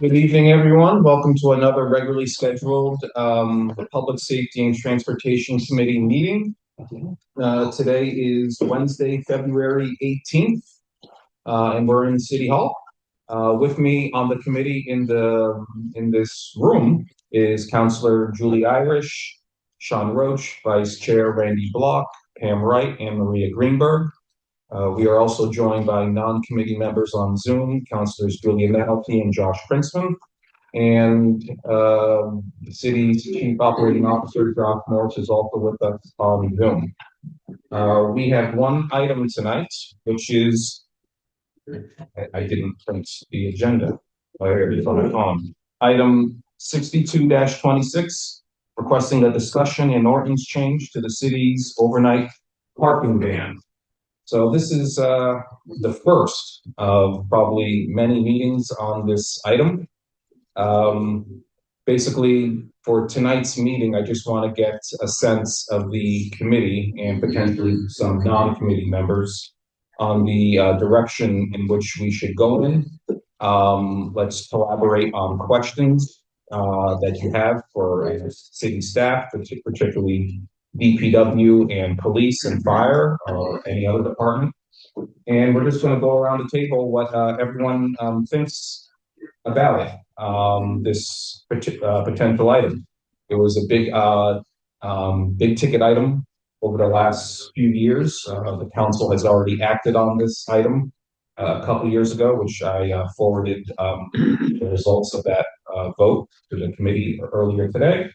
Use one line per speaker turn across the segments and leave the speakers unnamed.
Good evening, everyone. Welcome to another regularly scheduled Public Safety and Transportation Committee meeting. Today is Wednesday, February 18th, and we're in City Hall. With me on the committee in this room is Councilor Julie Irish, Sean Roach, Vice Chair Randy Block, Pam Wright, and Maria Greenberg. We are also joined by non-committee members on Zoom, Councilors Julia Manalty and Josh Princeman, and the city's Chief Operating Officer, Josh Morse, is also with us on Zoom. We have one item tonight, which is, I didn't print the agenda. Here it is on my phone. Item 62-26, requesting a discussion and ordinance change to the city's overnight parking ban. So this is the first of probably many meetings on this item. Basically, for tonight's meeting, I just want to get a sense of the committee and potentially some non-committee members on the direction in which we should go in. Let's collaborate on questions that you have for city staff, particularly DPW and police and fire or any other department. And we're just going to go around the table what everyone thinks about it, this potential item. It was a big ticket item over the last few years. The council has already acted on this item a couple years ago, which I forwarded the results of that vote to the committee earlier today.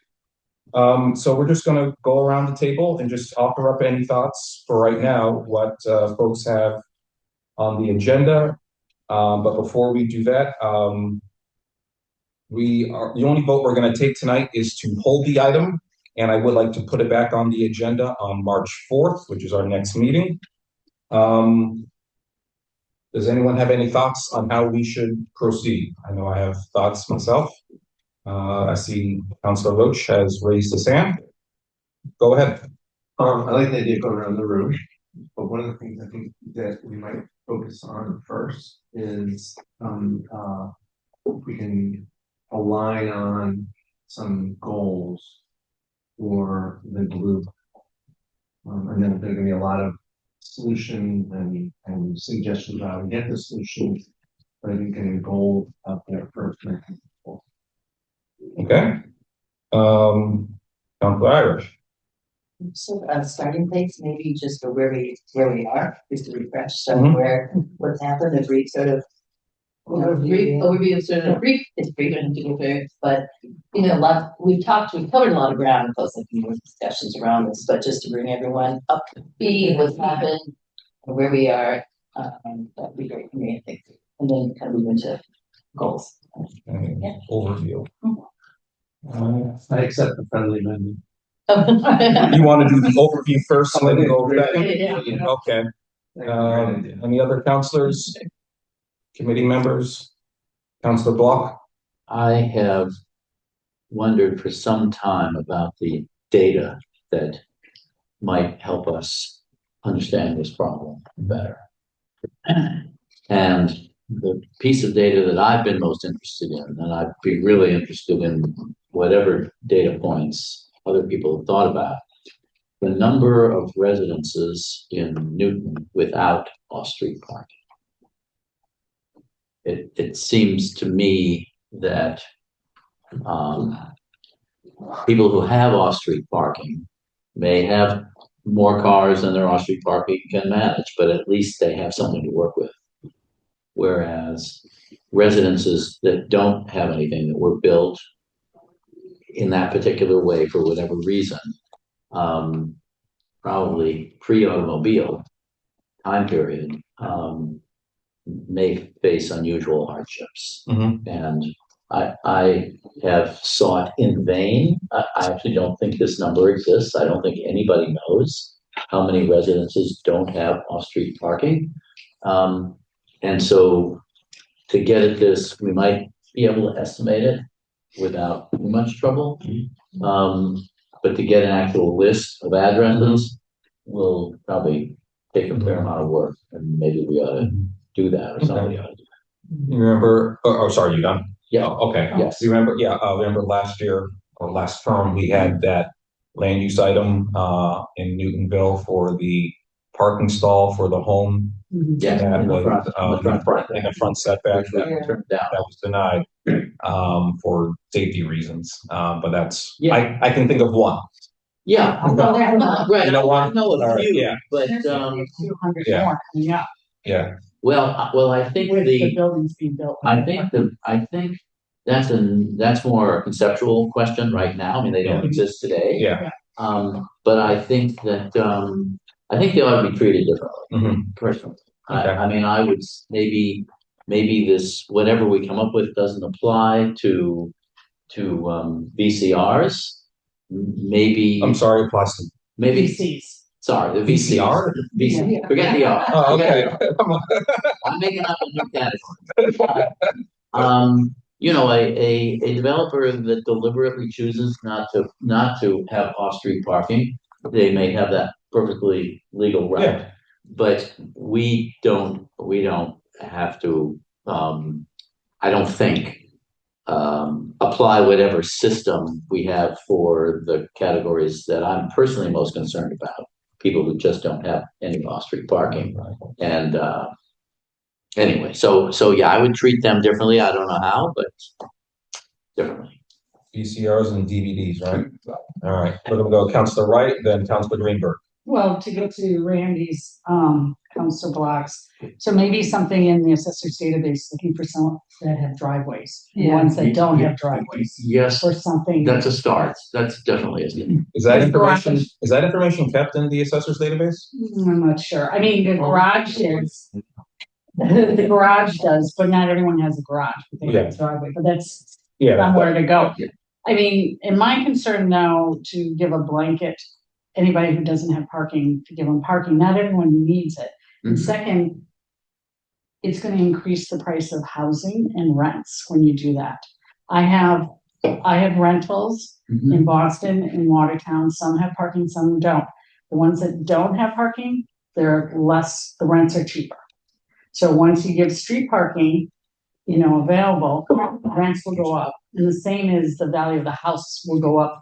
So we're just going to go around the table and just offer up any thoughts for right now, what folks have on the agenda. But before we do that, the only vote we're going to take tonight is to hold the item. And I would like to put it back on the agenda on March 4th, which is our next meeting. Does anyone have any thoughts on how we should proceed? I know I have thoughts myself. I see Councilor Roach has raised his hand. Go ahead.
I like the idea of going around the room, but one of the things I think that we might focus on first is if we can align on some goals for the group. And then there's going to be a lot of solutions and suggestions about how to get the solutions, but I think getting goals out there first.
Okay. Councilor Irish.
So starting place, maybe just for where we are, just to refresh some what's happened, a brief sort of overview of sort of brief history, don't have to go there, but we've covered a lot of ground, plus like more discussions around this, but just to bring everyone up to speed what's happened and where we are, that'd be great for me, I think. And then kind of move into goals.
Overview.
I accept the friendly amendment.
You want to do the overview first and then go second?
Yeah.
Okay. Any other councilors, committee members? Councilor Block?
I have wondered for some time about the data that might help us understand this problem better. And the piece of data that I've been most interested in, and I'd be really interested in whatever data points other people have thought about, the number of residences in Newton without off-street parking. It seems to me that people who have off-street parking may have more cars than their off-street parking can manage, but at least they have something to work with. Whereas residences that don't have anything, that were built in that particular way for whatever reason, probably pre-automobile time period, may face unusual hardships. And I have sought in vain. I actually don't think this number exists. I don't think anybody knows how many residences don't have off-street parking. And so to get at this, we might be able to estimate it without too much trouble. But to get an actual list of addresses will probably take a fair amount of work, and maybe we ought to do that, or somebody ought to do that.
You remember? Oh, sorry, you done?
Yeah,
Oh, okay,
Yes.
remember last year or last term, we had that land use item, in Newtonville for the parking stall for the home.
yes,
That
in the
was,
front,
in the front setback,
which we turned down.
that was denied, for safety reasons, but that's,
Yeah.
I can think of one.
Yeah, right,
You know
I
what?
know
All
a
right,
few,
yeah.
but,
There's gonna be a few hundred
yeah.
more coming up
Yeah,
well, I think
with the buildings being built.
I think that's more a conceptual question right now. I mean, they don't
Yeah.
exist today.
yeah.
But I think that, I think they ought to be treated differently,
Mhm.
personally.
Okay.
I mean, I would, maybe this, whatever we come up with doesn't apply to, VCRs. Maybe,
I'm sorry, Plastic.
maybe,
PCs.
sorry, the
VCR?
VC, forget the R.
Oh, okay.
I'm making up a new category. A developer that deliberately chooses not to have off-street parking, they may have that perfectly legal right.
Yeah.
But we don't have to, I don't think, apply whatever system we have for the categories that I'm personally most concerned about. People who just don't have any off-street parking. And, anyway, so yeah, I would treat them differently. I don't know how, but differently.
VCRs and DVDs, right? All right, we're gonna go Counselor Wright, then Counselor Greenberg.
Well, to go to Randy's, counselor blocks, so maybe something in the assessor's database looking for some that have driveways.
Yeah.
Ones that don't have driveways,
Yes,
or something.
that's a start. That's definitely a start.
Is that
There's
information,
garages.
is that information kept in the assessor's database?
I'm not sure, I mean, the garage is. The garage does, but not everyone has a garage, but they have a driveway, but that's
Yeah,
somewhere to go. I mean, and my concern now to give a blanket, anybody who doesn't have parking, to give them parking, not everyone needs it. And
Mhm.
second, it's gonna increase the price of housing and rents when you do that. I have rentals
Mhm.
in Boston, in Watertown, some have parking, some don't. The ones that don't have parking, they're less, the rents are cheaper. So once you give street parking, available, rents will go up. And the same is the value of the house will go up.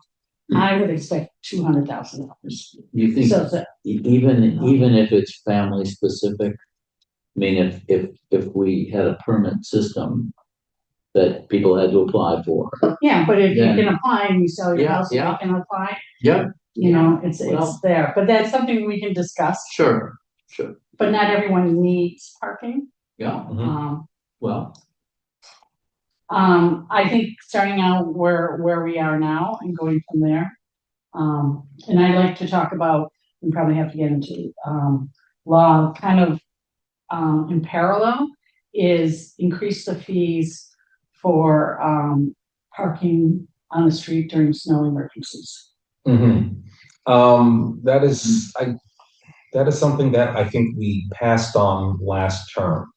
I would expect $200,000.
You think
So,
even if it's family specific, I mean, if we had a permit system that people had to apply for.
yeah, but if you
Yeah.
can apply and you sell your
Yeah,
house, you
yeah.
can apply,
Yeah,
it's
Well-
there. But that's something we can discuss,
sure,
but not everyone needs parking.
yeah,
Mhm.
well,
I think starting out where we are now and going from there. And I'd like to talk about, we probably have to get into, law kind of, in parallel is increase the fees for, parking on the street during snow emergencies.
Mhm. That is, that is something that I think we passed on last term.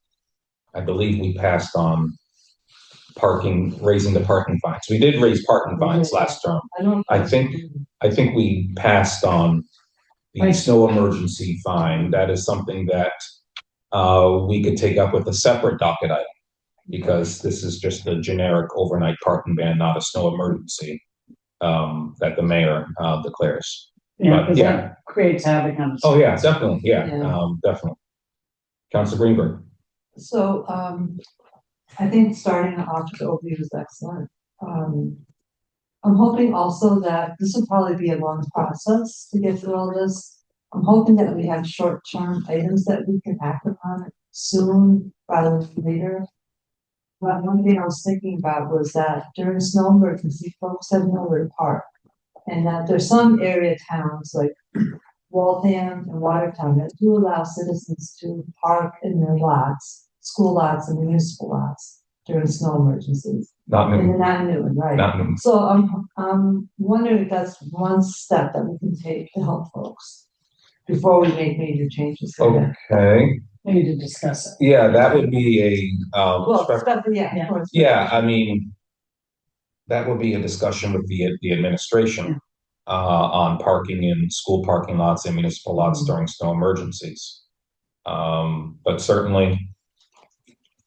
I believe we passed on raising the parking fines. We did raise parking fines last term. I think we passed on the
Right.
snow emergency fine. That is something that, we could take up with a separate docket item. Because this is just a generic overnight parking ban, not a snow emergency, that the mayor, declares.
Yeah,
But,
because
yeah.
that creates havoc on the
Oh, yeah, definitely,
Yeah.
definitely. Counselor Greenberg.
So, I think starting off with overview is excellent. I'm hoping also that this will probably be a long process to get through all this. I'm hoping that we have short-term items that we can act upon soon rather than later. But one thing I was thinking about was that during snow emergency, folks have nowhere to park. And that there's some area towns like Waltham and Watertown that do allow citizens to park in their lots, school lots and municipal lots during snow emergencies.
Not
And
new,
they're not new, right?
not new.
So I'm wondering if that's one step that we can take to help folks before we make major changes. there.
Okay,
We need to discuss it.
yeah, that would be
Well, yeah, of course.
yeah, I mean, that would be a discussion with the administration, on parking in school parking lots and municipal lots during snow emergencies. But certainly,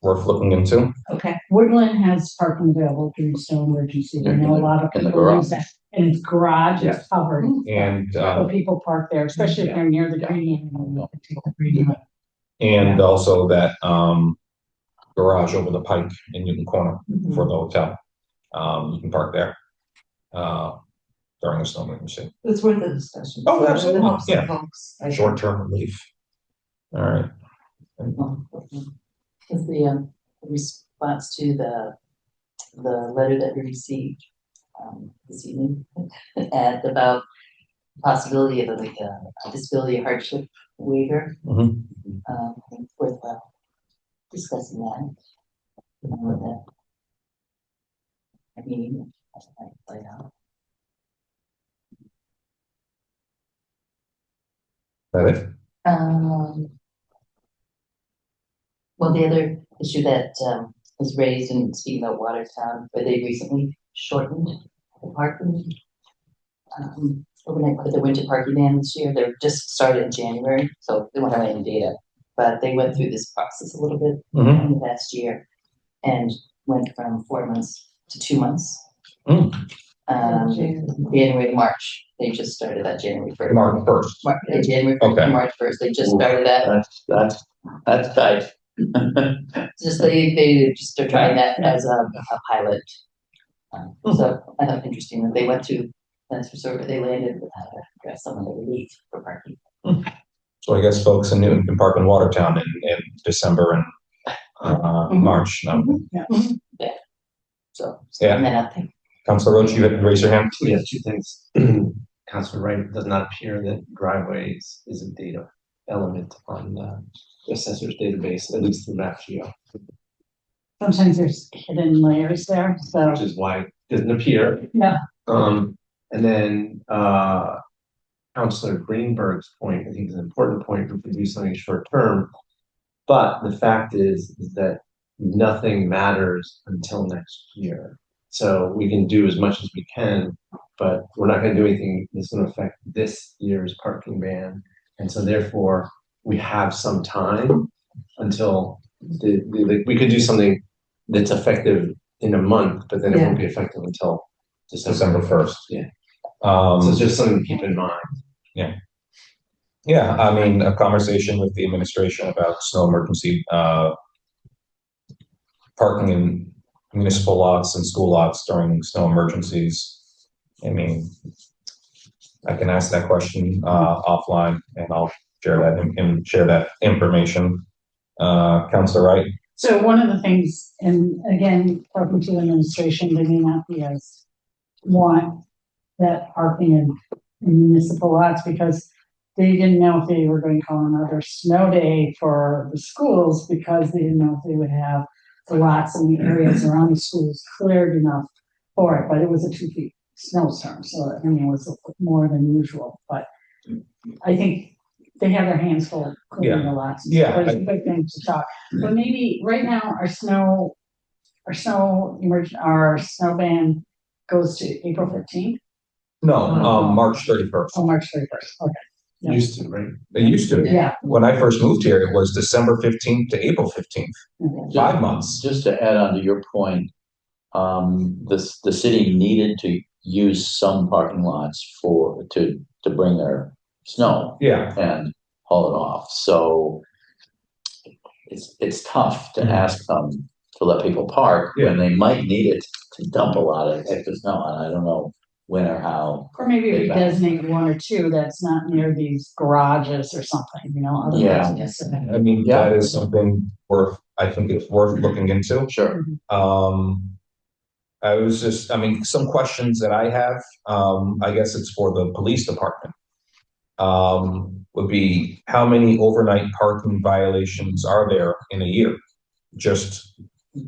worth looking into.
Okay.
Woodland has parking available during snow emergency. I know a lot of
In the
people use
garage.
that. And its garage is covered.
And,
So people park there, especially if they're near the green. You can take the green out.
and also that, garage over the pike in Newton Corner
Mhm.
for the hotel. You can park there, during a snow emergency.
It's worth a discussion.
Oh, absolutely,
It helps some
yeah.
folks, I think.
Short-term relief. All right.
Is the response to the letter that we received this evening and about possibility of like a disability hardship waiver.
Mhm.
I think it's worthwhile discussing that. You know, with that. I mean, that's like play out.
That it?
Well, the other issue that was raised in speaking about Watertown, where they recently shortened the parking. Overnight with the winter parking ban this year, they just started in January, so they won't have any data. But they went through this process a little bit
Mhm.
in the past year and went from 4 months to 2 months.
Mm.
January to March, they just started that January 1st.
March 1st.
January 1st
Okay.
to March 1st, they just started that.
That's tight.
Just they just are trying that as a pilot. So I thought interesting that they went to, that's for sure, they landed without some of the relief for parking.
So I guess folks in Newton can park in Watertown in December and, March. No.
So,
Yeah.
and then I think,
Councilor Roach, you had to raise your hand?
Yeah, two things. Councilor Wright, it does not appear that driveways is a data element on the assessor's database, at least through MapGeo,
Sometimes there's hidden layers there, so.
which is why it doesn't appear.
Yeah.
And then, Councilor Greenberg's point, I think is an important point, if we do something short term. But the fact is that nothing matters until next year. So we can do as much as we can, but we're not gonna do anything that's gonna affect this year's parking ban. And so therefore, we have some time until we could do something that's effective in a month, but then it won't be effective until
December 1st.
Yeah. So it's just something to keep in mind.
Yeah, I mean, a conversation with the administration about snow emergency, parking in municipal lots and school lots during snow emergencies. I mean, I can ask that question, offline and I'll share that and share that information. Councilor Wright?
So one of the things, and again, talking to the administration, they may not be as want that parking in municipal lots because they didn't know if they were going to call another snow day for the schools because they didn't know if they would have the lots in the areas around the schools cleared enough for it, but it was a 2 feet snowstorm, so I mean, it was more than usual, but I think they have their hands full clearing the lots.
Yeah.
There's a big thing to talk, but maybe right now our snow ban goes to April 15th.
No, March 31st.
Oh, March 31st, okay. Yeah.
Used to, right?
They used to.
Yeah.
When I first moved here, it was December 15th to April 15th,
Okay.
5 months.
Just to add on to your point, the city needed to use some parking lots to bring their snow
Yeah,
and haul it off. So it's tough to ask them to let people park when they might need it to dump a lot of extra snow, and I don't know when or how.
Or maybe we
Big
designate 1 or 2 that's not near these garages or something, you know, other
Yeah.
places.
I mean,
Yeah.
that is something I think it's worth looking into.
Sure.
I mean, some questions that I have, I guess it's for the police department. Would be how many overnight parking violations are there in a year? Just,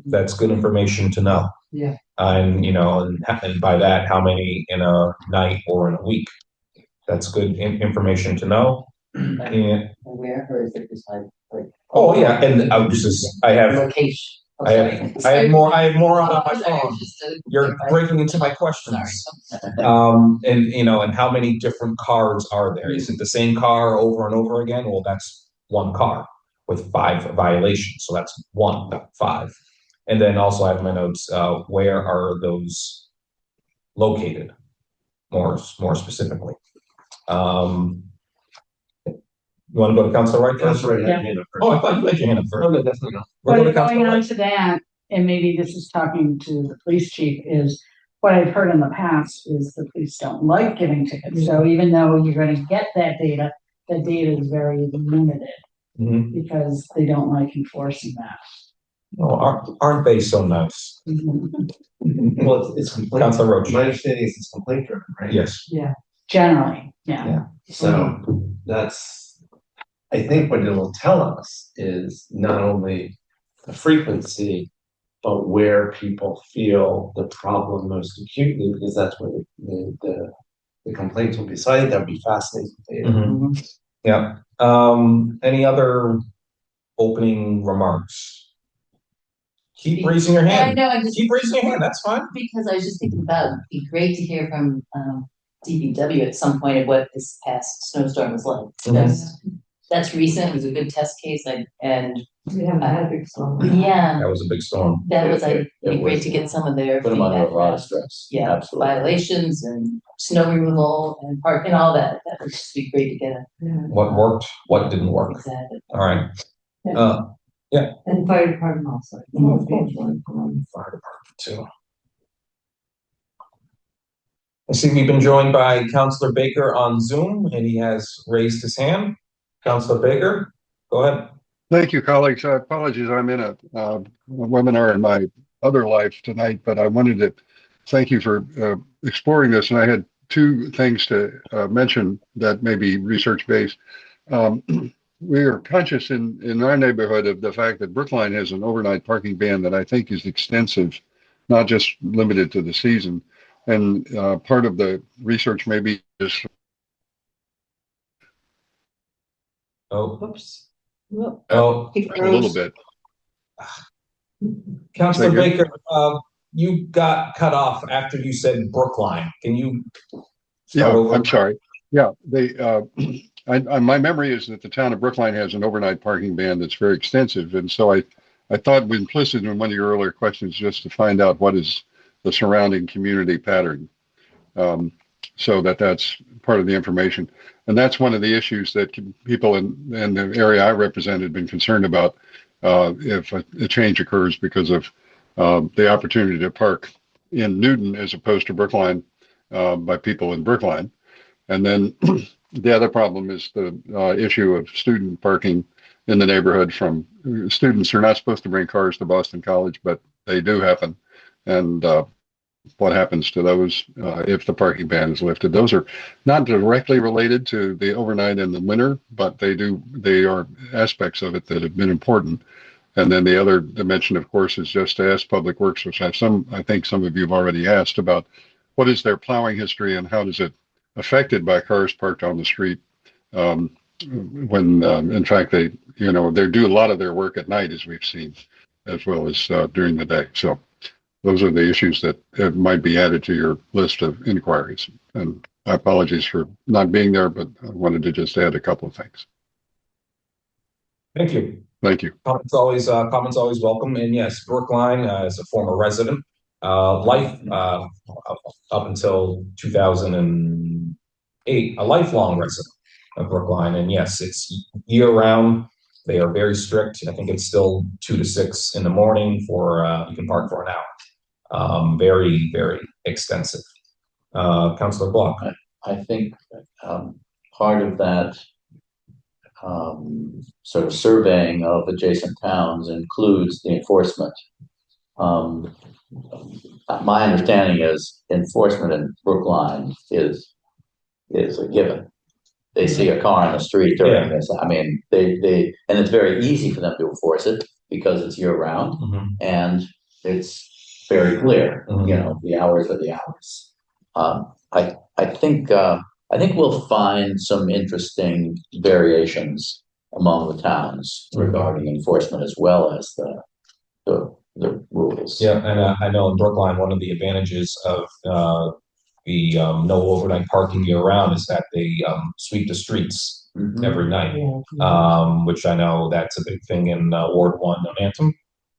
that's good information to know.
Yeah.
And, you know, and by that, how many in a night or in a week? That's good information to know. And,
where, or is it just like?
oh, yeah, and I have
Location. Oh,
I have
sorry.
more on my
Oh, sorry,
phone.
just to-
You're breaking into my
Sorry.
questions. And you know, and how many different cars are there? Is it the same car over and over again? Well, that's one car. with 5 violations. So that's 1, not 5. And then also I have my notes, where are those located? More specifically. You want to go to Councilor Wright first?
That's right.
Yeah.
Oh, I thought you had your hand up first.
No, definitely not.
We're going to
But going
Councilor
on
Wright.
to that, and maybe this is talking to the police chief, is what I've heard in the past is the police don't like giving tickets. So even though you're gonna get that data is very limited
Mhm.
because they don't like enforcing that.
Oh, aren't they so nice?
Well, it's complaint.
Councilor Roach.
My understanding is it's complaint driven, right?
Yes.
Generally, yeah.
Yeah.
So that's, I think what it'll tell us is not only the frequency, but where people feel the problem most acutely, because that's where the complaints will be cited. That would be fascinating data.
Mhm. Yeah. Any other opening remarks? Keep raising your
I
hand.
know, I just,
Keep raising your hand. That's fine.
because I was just thinking about, it'd be great to hear from, DPW at some point of what this past snowstorm was like. That's recent, it was a good test case, and
We haven't had a big storm.
yeah,
That was a big storm.
that was,
It
it'd be great
was-
to get some of their
Put them under a
feedback.
lot of stress.
Yeah,
Absolutely.
violations and snow removal and park and all that, that would just be great to get a,
Yeah.
What worked? What didn't work?
exactly.
All right.
And fire department also.
Fire department too. I see we've been joined by Councilor Baker on Zoom, and he has raised his hand. Councilor Baker, go ahead.
Thank you, colleagues. Apologies, I'm in a webinar in my other life tonight, but I wanted to thank you for exploring this. And I had 2 things to mention that may be research-based. We are conscious in our neighborhood of the fact that Brookline has an overnight parking ban that I think is extensive, not just limited to the season. And part of the research may be just
Oops. Whoop.
Oh,
He
a little
froze.
bit.
Councilor
Say
Baker, you got cut off after you said Brookline. Can you
Yeah,
start over?
I'm sorry. Yeah, my memory is that the town of Brookline has an overnight parking ban that's very extensive. And so I thought implicit in one of your earlier questions, just to find out what is the surrounding community pattern. So that's part of the information. And that's one of the issues that people in the area I represent have been concerned about if a change occurs because of the opportunity to park in Newton as opposed to Brookline by people in Brookline. And then the other problem is the issue of student parking in the neighborhood from students who are not supposed to bring cars to Boston College, but they do happen. And what happens to those if the parking ban is lifted? Those are not directly related to the overnight and the winter, but they are aspects of it that have been important. And then the other dimension, of course, is just to ask Public Works, which I think some of you have already asked about, what is their plowing history and how does it affected by cars parked on the street when in fact they do a lot of their work at night, as we've seen, as well as during the day. So those are the issues that might be added to your list of inquiries. And I apologize for not being there, but I wanted to just add a couple of things.
Thank you.
Thank you.
Comments always welcome. And yes, Brookline is a former resident. Life up until 2008, a lifelong resident of Brookline. And yes, it's year round. They are very strict. I think it's still 2 to 6 in the morning for you can park for an hour. Very, very extensive. Councilor Block.
I think part of that sort of surveying of adjacent towns includes the enforcement. My understanding is enforcement in Brookline is a given. They see a car on the street during this. I mean, and it's very easy for them to enforce it because it's year round and it's very clear. The hours are the hours. I think we'll find some interesting variations among the towns regarding enforcement as well as the rules.
Yeah, and I know in Brookline, one of the advantages of the no overnight parking year round is that they sweep the streets every night.
Yeah.
Which I know that's a big thing in Ward One, Anthem.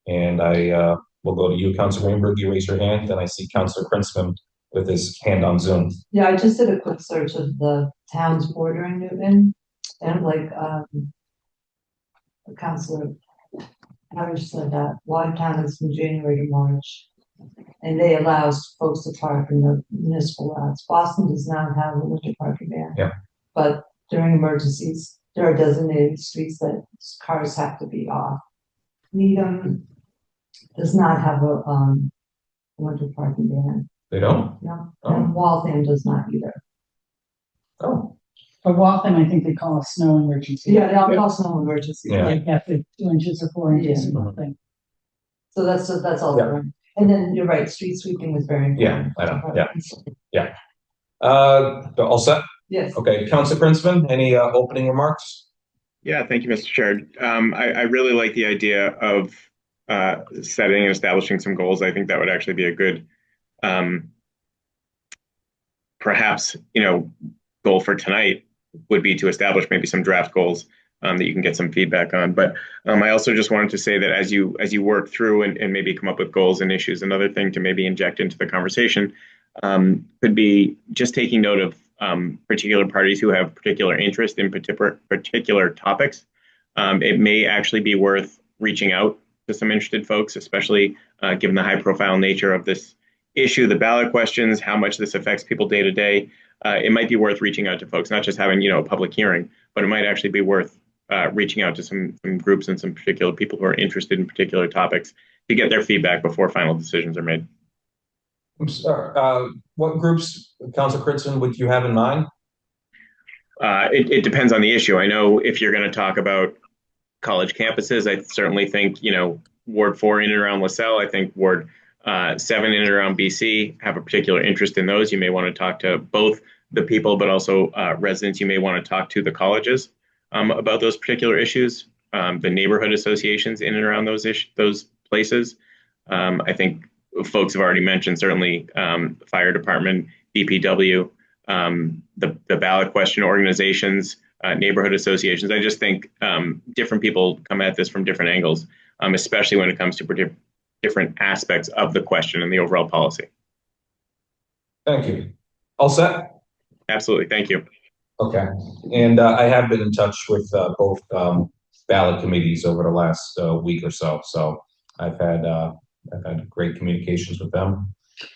And I will go to you, Councilor Greenberg. You raise your hand, and I see Councilor Princeman with his hand on Zoom.
Yeah, I just did a quick search of the towns bordering Newton, and like, Councilor Harris said that Watertown is from January to March. And they allow folks to park in the municipal lots. Boston does not have a winter parking ban.
Yeah.
But during emergencies, there are designated streets that cars have to be off. Needham does not have a winter parking ban.
They don't?
No,
Oh.
and Waltham does not either.
Oh,
But Waltham, I think they call a snow emergency.
Yeah, they all call snow emergency.
Yeah.
Like after 2 inches or 4 inches or
Yeah.
something.
So that's all.
Yeah.
And then you're right, street sweeping is very
Yeah,
important.
I know, yeah. All set?
Yes.
Okay, Councilor Princeman, any opening remarks?
Yeah, thank you, Mr. Chair. I really like the idea of setting and establishing some goals. I think that would actually be a good, perhaps, goal for tonight would be to establish maybe some draft goals that you can get some feedback on. But I also just wanted to say that as you work through and maybe come up with goals and issues, another thing to maybe inject into the conversation could be just taking note of particular parties who have particular interest in particular topics. It may actually be worth reaching out to some interested folks, especially given the high profile nature of this issue, the ballot questions, how much this affects people day to day. It might be worth reaching out to folks, not just having, a public hearing, but it might actually be worth reaching out to some groups and some particular people who are interested in particular topics to get their feedback before final decisions are made.
I'm sorry, what groups, Councilor Princeman, would you have in mind?
It depends on the issue. I know if you're going to talk about college campuses, I certainly think, Ward 4 in and around LaSalle, I think Ward 7 in and around BC have a particular interest in those. You may want to talk to both the people, but also residents. You may want to talk to the colleges about those particular issues, the neighborhood associations in and around those places. I think folks have already mentioned, certainly fire department, DPW, the ballot question organizations, neighborhood associations. I just think different people come at this from different angles, especially when it comes to different aspects of the question and the overall policy.
Thank you. All set?
Absolutely. Thank you.
Okay. And I have been in touch with both ballot committees over the last week or so. So I've had great communications with them.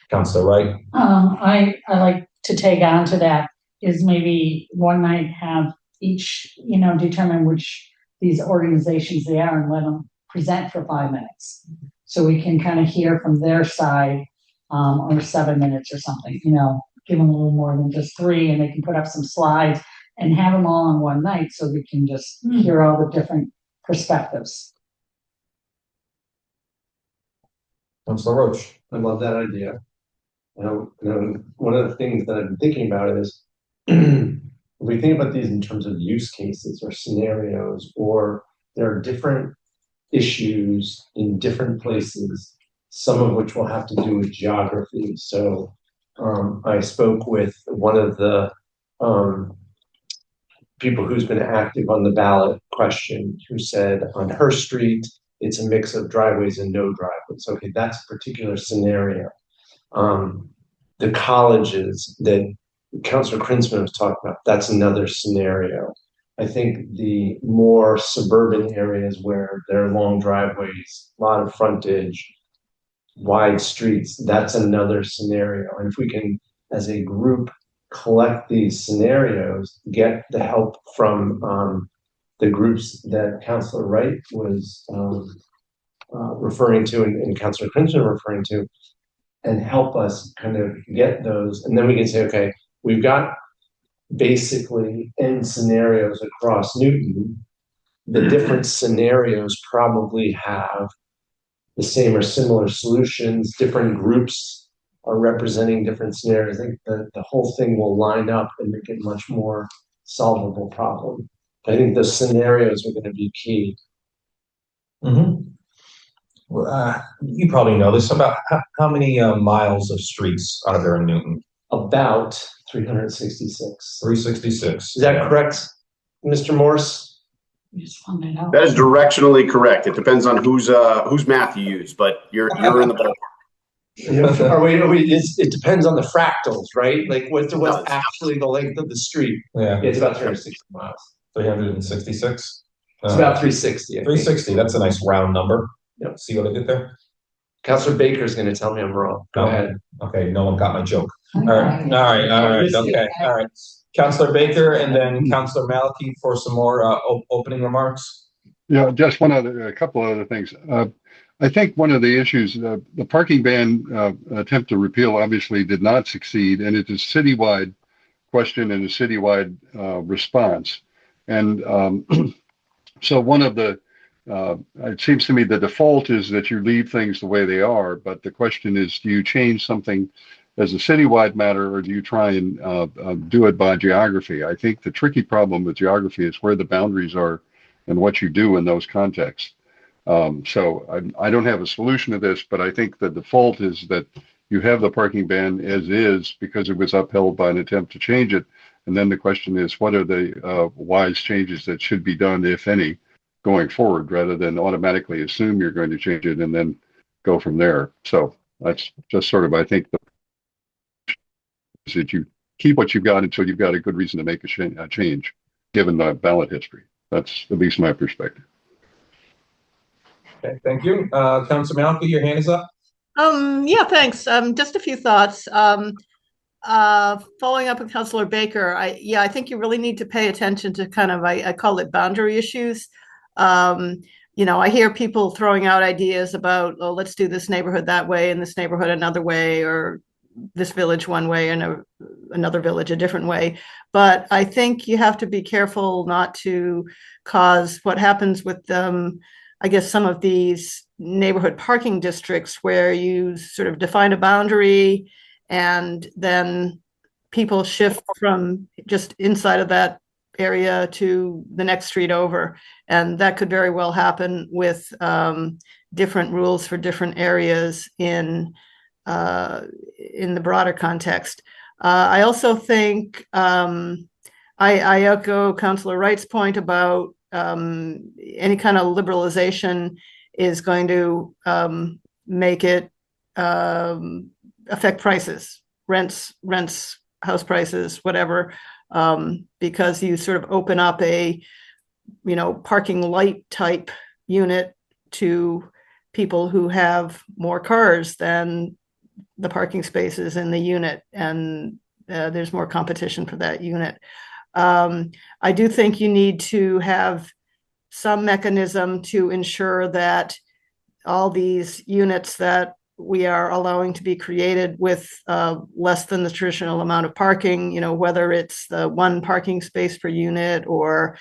Councilor Wright?
I like to tag on to that is maybe one night have each, determine which these organizations they are and let them present for 5 minutes. So we can kind of hear from their side, or 7 minutes or something, give them a little more than just 3, and they can put up some slides and have them all on one night so we can just hear all the different perspectives.
Councilor Roach?
I love that idea. One of the things that I've been thinking about is if we think about these in terms of use cases or scenarios, or there are different issues in different places, some of which will have to do with geography. So I spoke with one of the people who's been active on the ballot question, who said on her street, it's a mix of driveways and no driveways. Okay, that's a particular scenario. The colleges that Councilor Krinsman was talking about, that's another scenario. I think the more suburban areas where there are long driveways, a lot of frontage, wide streets, that's another scenario. And if we can, as a group, collect these scenarios, get the help from the groups that Councilor Wright was referring to and Councilor Krinsman referring to, and help us kind of get those. And then we can say, okay, we've got basically N scenarios across Newton. The different scenarios probably have the same or similar solutions. Different groups are representing different scenarios. I think the whole thing will line up and make it a much more solvable problem. I think the scenarios are going to be key.
Mm-hmm. You probably know this. About how many miles of streets are there in Newton?
About 366.
366.
Is that correct? Mr. Morse?
We just found it out.
That is directionally correct. It depends on whose math you use, but you're in the ballpark.
It depends on the fractals, right? Like what's
does.
actually the length of the street?
Yeah,
It's about 360 miles.
366.
It's about 360. I think.
360. That's a nice round number.
Yep.
See what I did there?
Counselor Baker is going to tell me I'm wrong. Go ahead.
Okay, no one got my joke. All right, okay, all right. Counselor Baker and then Counselor Maliki for some more opening remarks.
Yeah, just a couple of other things. I think one of the issues, the parking ban attempt to repeal obviously did not succeed, and it's a citywide question and a citywide response. And so one of the, it seems to me the default is that you leave things the way they are, but the question is, do you change something as a citywide matter, or do you try and do it by geography? I think the tricky problem with geography is where the boundaries are and what you do in those contexts. So I don't have a solution to this, but I think the default is that you have the parking ban as is because it was upheld by an attempt to change it. And then the question is, what are the wise changes that should be done, if any, going forward, rather than automatically assume you're going to change it and then go from there. So that's just sort of, I think, that you keep what you've got until you've got a good reason to make a change, given the ballot history. That's at least my perspective.
Okay, thank you. Counselor Maliki, your hand is up.
Yeah, thanks. Just a few thoughts. Following up with Councilor Baker, I think you really need to pay attention to kind of, I call it boundary issues. I hear people throwing out ideas about, oh, let's do this neighborhood that way and this neighborhood another way, or this village one way and another village a different way. But I think you have to be careful not to cause what happens with I guess some of these neighborhood parking districts where you sort of define a boundary and then people shift from just inside of that area to the next street over. And that could very well happen with different rules for different areas in the broader context. I also think I echo Councilor Wright's point about any kind of liberalization is going to make it affect prices, rents, house prices, whatever, because you sort of open up a, parking light type unit to people who have more cars than the parking spaces in the unit, and there's more competition for that unit. I do think you need to have some mechanism to ensure that all these units that we are allowing to be created with less than the traditional amount of parking, whether it's the one parking space per unit or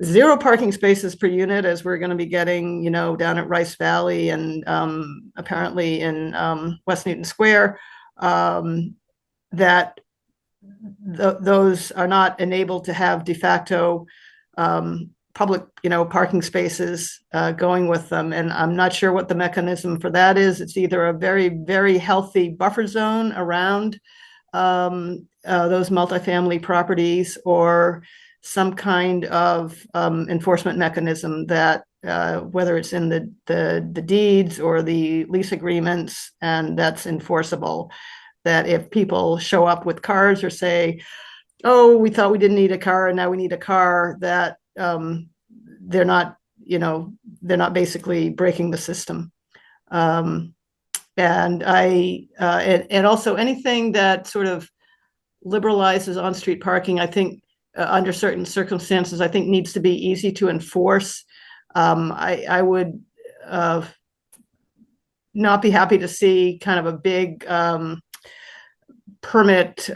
0 parking spaces per unit, as we're going to be getting, down at Rice Valley and apparently in West Newton Square, that those are not enabled to have de facto public, parking spaces going with them. And I'm not sure what the mechanism for that is. It's either a very, very healthy buffer zone around those multifamily properties, or some kind of enforcement mechanism that whether it's in the deeds or the lease agreements, and that's enforceable. That if people show up with cars or say, oh, we thought we didn't need a car and now we need a car, that they're not basically breaking the system. And also anything that sort of liberalizes on-street parking, I think under certain circumstances, I think needs to be easy to enforce. I would not be happy to see kind of a big permit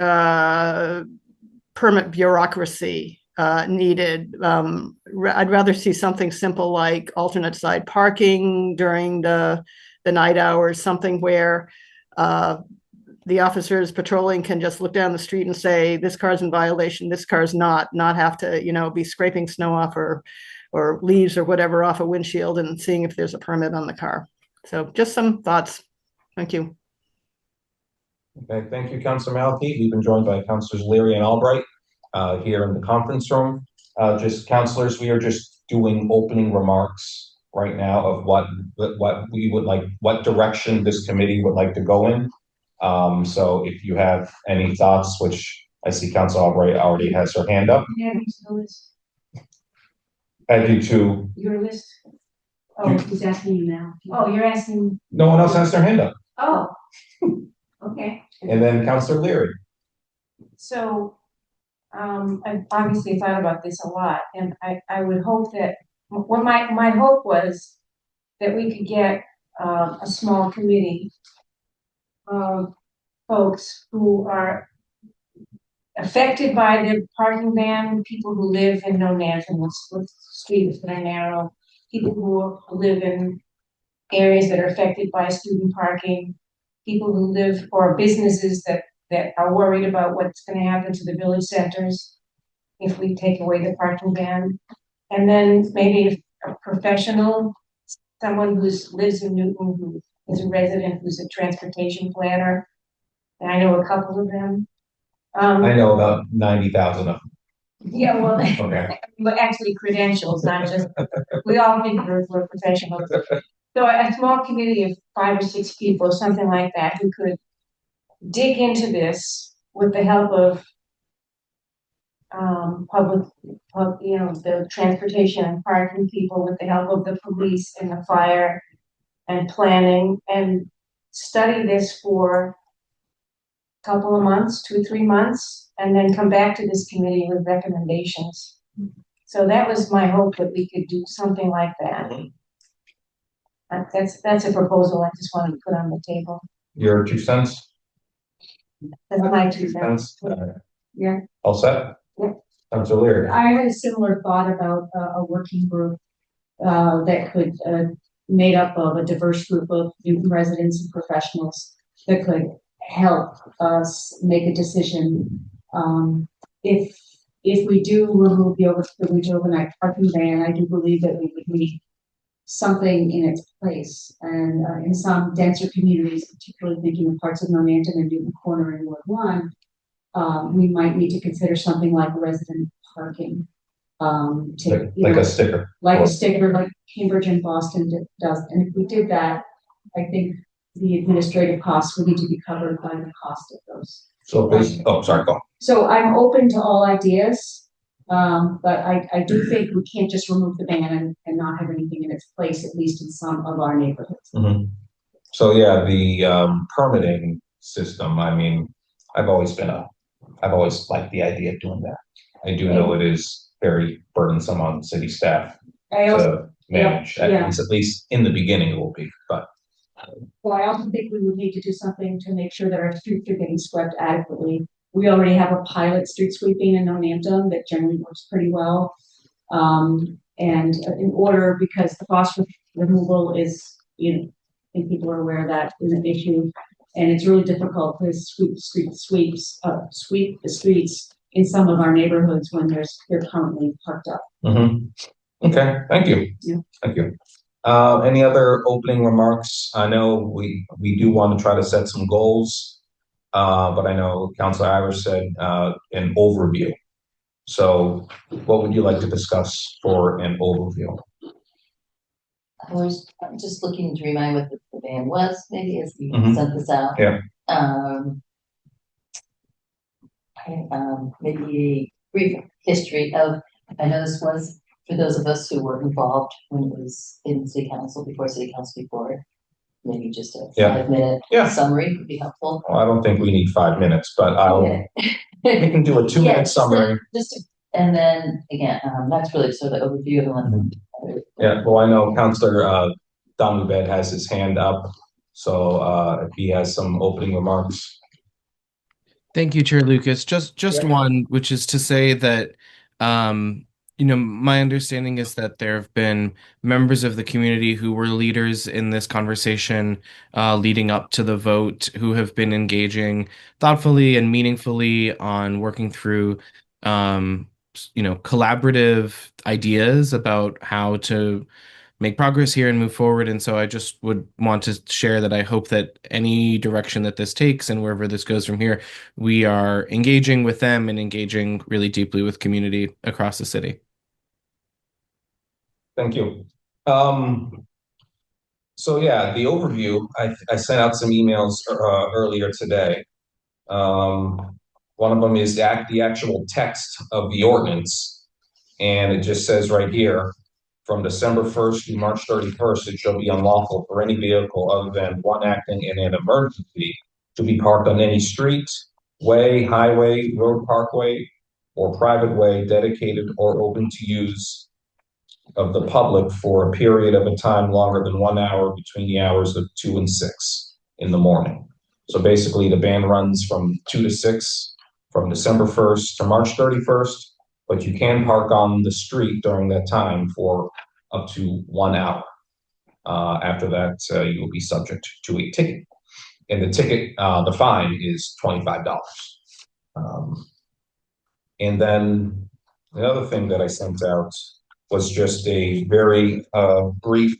bureaucracy needed. I'd rather see something simple like alternate side parking during the night hours, something where the officers patrolling can just look down the street and say, this car's in violation, this car's not have to, be scraping snow off or leaves or whatever off a windshield and seeing if there's a permit on the car. So just some thoughts. Thank you.
Okay, thank you, Councilor Maliki. We've been joined by Councilors Leary and Albright here in the conference room. just counselors, we are just doing opening remarks right now of what we would like, what direction this committee would like to go in. So if you have any thoughts, which I see Council Albright already has her hand up,
Yeah, he's the list.
add you to,
Your list. Oh, he's asking you now. Oh, you're asking,
no one else has their hand up.
oh. Okay.
And then Councilor Leary.
So, I've obviously thought about this a lot, and I would hope that, well, my hope was that we could get, a small committee of folks who are affected by the parking ban, people who live in No Nantucket, with streets that are narrow, people who live in areas that are affected by student parking, people who live, or businesses that are worried about what's gonna happen to the village centers if we take away the parking ban. And then maybe a professional, someone lives in Newton, who is a resident, who's a transportation planner. And I know a couple of them.
I know about 90,000 of
Yeah, well,
them. Okay.
but actually credentials, not just, we all think we're professionals. So a small committee of 5 or 6 people, something like that, who could dig into this with the help of the transportation and parking people, with the help of the police and the fire and planning, and study this for a couple of months, 2 or 3 months, and then come back to this committee with recommendations. So that was my hope, that we could do something like that. That's a proposal I just wanted to put on the table.
Your 2 cents?
That's my 2 cents.
Yeah.
All set?
Yeah.
Councilor Leary.
I had a similar thought about a working group that could made up of a diverse group of Newton residents and professionals that could help us make a decision. If we do remove the regional overnight parking ban, I do believe that we would need something in its place. And in some denser communities, particularly thinking of parts of Normanton and Newton Corner in Ward 1, we might need to consider something like resident parking.
Like a sticker.
Like a sticker, like Cambridge and Boston does. And if we did that, I think the administrative costs would need to be covered by the cost of those.
So sorry, go on.
So I'm open to all ideas, but I do think we can't just remove the ban and not have anything in its place, at least in some of our neighborhoods.
Mm-hmm. So yeah, the permitting system, I mean, I've always liked the idea of doing that. I do know it is very burdensome on city staff to manage. At least in the beginning it will be, but.
Well, I also think we would need to do something to make sure that our streets are getting swept adequately. We already have a pilot street sweeping in Normanton that generally works pretty well. And in order, because the phosphorus removal is, I think people are aware of that is an issue. And it's really difficult to sweep the streets in some of our neighborhoods when they're currently parked up.
Mm-hmm. Okay, thank you.
Yeah.
Thank you. Any other opening remarks? I know we do want to try to set some goals, but I know Councilor Irish said an overview. So what would you like to discuss for an overview?
I was just looking to remind what the ban was, maybe, as we sent this out.
Yeah.
Maybe a brief history of, I know this was for those of us who were involved when it was in city council before, maybe just a 5-minute summary would be helpful.
Well, I don't think we need 5 minutes, but we can do a 2-minute summary.
And then again, that's really sort of the overview of the
Yeah, well, I know Councilor Don Lubed has his hand up, so if he has some opening remarks.
Thank you, Chair Lucas. Just one, which is to say that my understanding is that there have been members of the community who were leaders in this conversation leading up to the vote, who have been engaging thoughtfully and meaningfully on working through collaborative ideas about how to make progress here and move forward. And so I just would want to share that I hope that any direction that this takes and wherever this goes from here, we are engaging with them and engaging really deeply with community across the city.
Thank you. So yeah, the overview, I sent out some emails earlier today. One of them is the actual text of the ordinance. And it just says right here, from December 1st to March 31st, it shall be unlawful for any vehicle other than one acting in an emergency to be parked on any street, way, highway, road, parkway, or private way dedicated or open to use of the public for a period of a time longer than 1 hour between the hours of 2 and 6 in the morning. So basically, the ban runs from 2 to 6 from December 1st to March 31st, but you can park on the street during that time for up to 1 hour. After that, you will be subject to a ticket. And the ticket, the fine is $25. And then the other thing that I sent out was just a very brief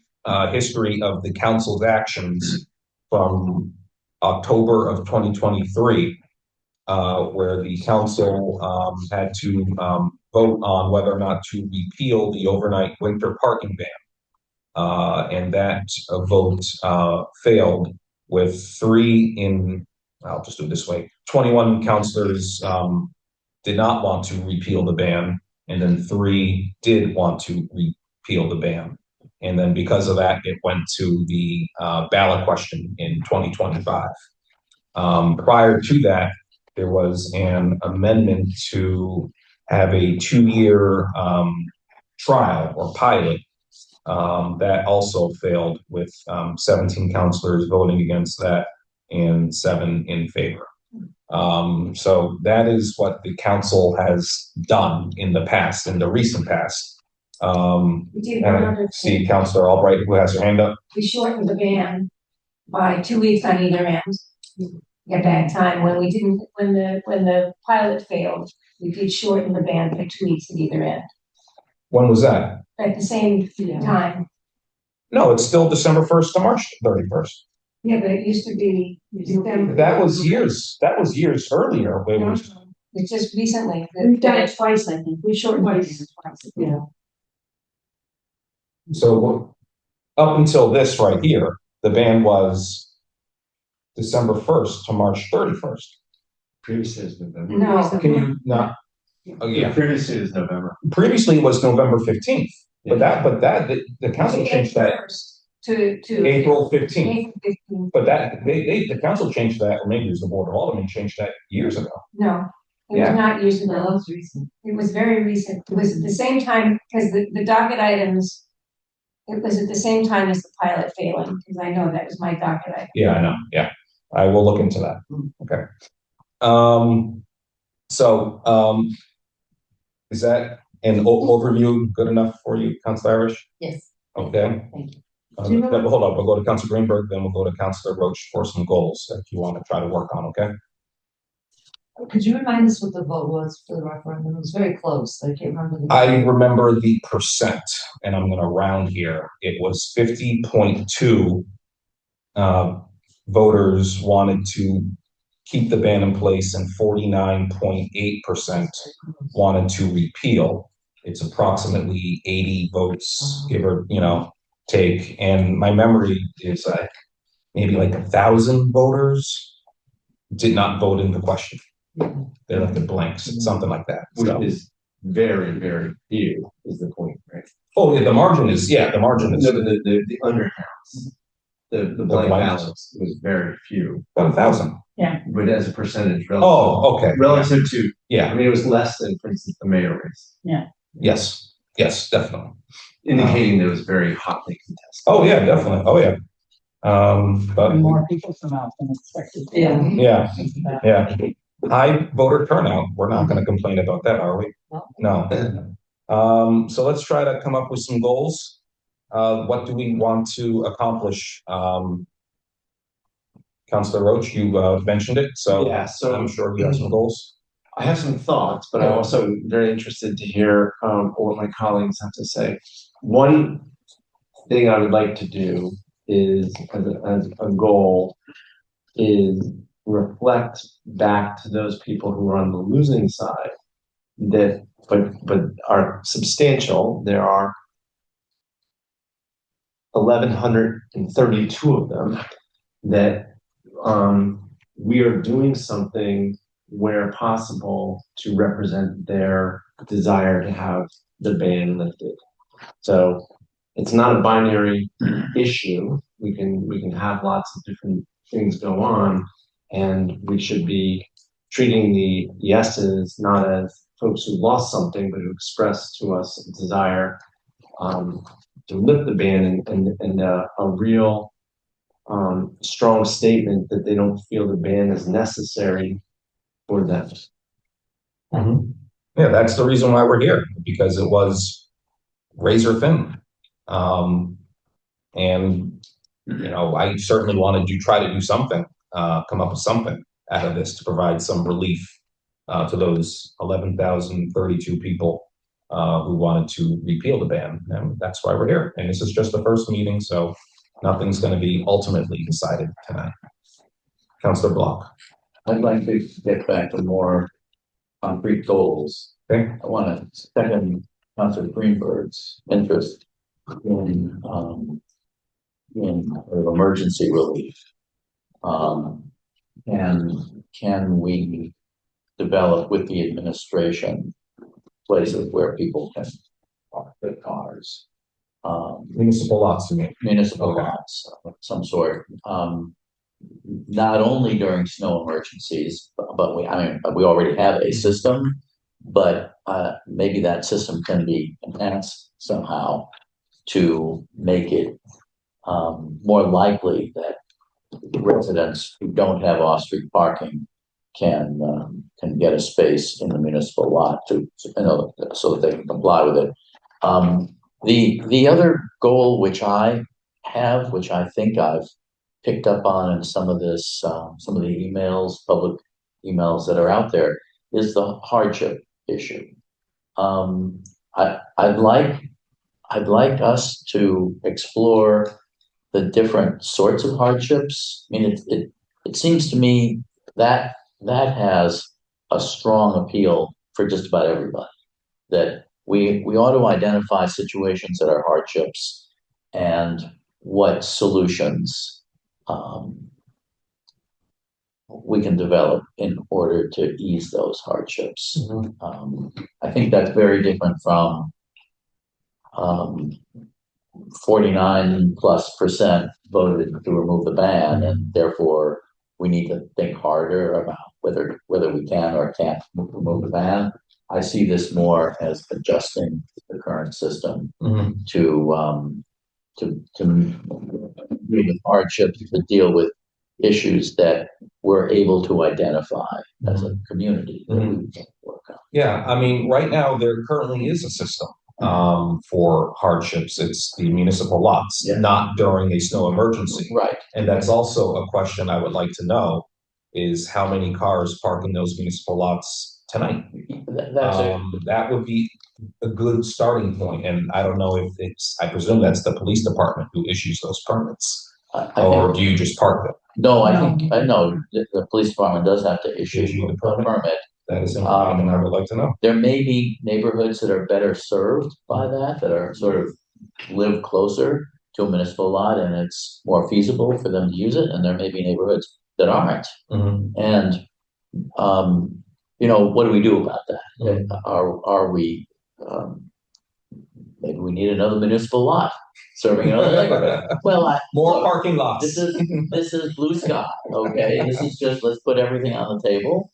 history of the council's actions from October of 2023, where the council had to vote on whether or not to repeal the overnight winter parking ban. And that vote failed with I'll just do it this way, 21 councilors did not want to repeal the ban, and then 3 did want to repeal the ban. And then because of that, it went to the ballot question in 2025. Prior to that, there was an amendment to have a 2-year trial or pilot that also failed with 17 councilors voting against that and 7 in favor. So that is what the council has done in the past, in the recent past.
We did one
And I
other
see
thing.
Councilor Albright who has her hand up.
We shortened the ban by 2 weeks on either end. At that time, when the pilot failed, we did shorten the ban by 2 weeks at either end.
When was that?
At the same time.
No, it's still December 1st to March 31st.
Yeah, but it used to be December.
That was years earlier. It was,
It's just recently.
We've done it twice, I think. We shortened it twice. Yeah.
so up until this right here, the ban was December 1st to March 31st.
Previously is November.
No.
Can you not? Oh, yeah.
Previously is November.
Previously it was November 15th, but the council changed that
To
April 15th.
April 15th.
But that the council changed that, or maybe it was the board of aldermen changed that years ago.
No, it
Yeah.
was not years
No, that
ago.
was recent.
It was very recent. It was at the same time, because the docket items, it was at the same time as the pilot failing, because I know that was my docket item.
Yeah, I know. Yeah, I will look into that. Okay. Is that an overview good enough for you, Councilor Irish?
Yes.
Okay.
Thank you.
Then hold on, we'll go to Councilor Greenberg, then we'll go to Councilor Roach for some goals that you want to try to work on, okay?
Could you remind us what the vote was for the referendum? It was very close. I can't remember.
I remember the percent, and I'm gonna round here. It was 50.2 voters wanted to keep the ban in place and 49.8% wanted to repeal. It's approximately 80 votes, give or, take. And my memory is maybe like 1,000 voters did not vote in the question. They're like the blanks, something like that.
Which
So-
is very, very few is the point, right?
Oh, yeah, the margin is.
No, but the undercounts, the blank
blanks.
ballots was very few,
About 1,000.
but as a percentage
Oh, okay.
relative to, I
Yeah,
mean, it was less than, for instance, the mayor race,
yes, definitely.
indicating that it was very hotly contested.
Oh, yeah, definitely. Oh, yeah. But
More people come out than expected.
Yeah.
yeah. High voter turnout. We're not gonna complain about that, are we? No. So let's try to come up with some goals. What do we want to accomplish? Councilor Roach, you mentioned it, so
Yeah, so
I'm sure you have some goals.
I have some thoughts, but I'm also very interested to hear what my colleagues have to say. One thing I would like to do is, as a goal, is reflect back to those people who are on the losing side that, but are substantial. There are 1,132 of them, that we are doing something where possible to represent their desire to have the ban lifted. So it's not a binary issue. We can have lots of different things go on, and we should be treating the yeses not as folks who lost something, but who expressed to us a desire to lift the ban, and a real strong statement that they don't feel the ban is necessary for them.
Yeah, that's the reason why we're here, because it was razor thin. And, you know, I certainly wanted to try to do something, come up with something out of this to provide some relief to those 11,032 people who wanted to repeal the ban. And that's why we're here. And this is just the first meeting, so nothing's going to be ultimately decided tonight. Councilor Block.
I'd like to get back to more concrete goals.
Okay.
I want to second Councilor Greenberg's interest in sort of emergency relief. And can we develop with the administration places where people can park their cars?
Municipal lots, you mean?
Municipal lots of some sort. Not only during snow emergencies, but we already have a system, but maybe that system can be enhanced somehow to make it more likely that residents who don't have off-street parking can get a space in the municipal lot so that they can comply with it. The other goal which I think I've picked up on in some of the emails, public emails that are out there, is the hardship issue. I'd like us to explore the different sorts of hardships. I mean, it seems to me that has a strong appeal for just about everybody. That we ought to identify situations that are hardships and what solutions we can develop in order to ease those hardships. I think that's very different from 49+% voted to remove the ban, and therefore we need to think harder about whether we can or can't remove the ban. I see this more as adjusting the current system to deal with hardships, to deal with issues that we're able to identify as a community that we can work on.
Yeah, I mean, right now there currently is a system for hardships. It's the municipal lots, not during a snow emergency.
Right.
And that's also a question I would like to know, is how many cars park in those municipal lots tonight? That would be a good starting point. And I don't know if I presume that's the police department who issues those permits. Or do you just park them?
No, I know the police department does have to issue the permit.
That is something I would like to know.
There may be neighborhoods that are better served by that are sort of live closer to a municipal lot, and it's more feasible for them to use it. And there may be neighborhoods that aren't. And what do we do about that? Are we maybe we need another municipal lot serving another neighborhood? Well,
more parking lots.
This is blue sky. Okay, this is just, let's put everything on the table.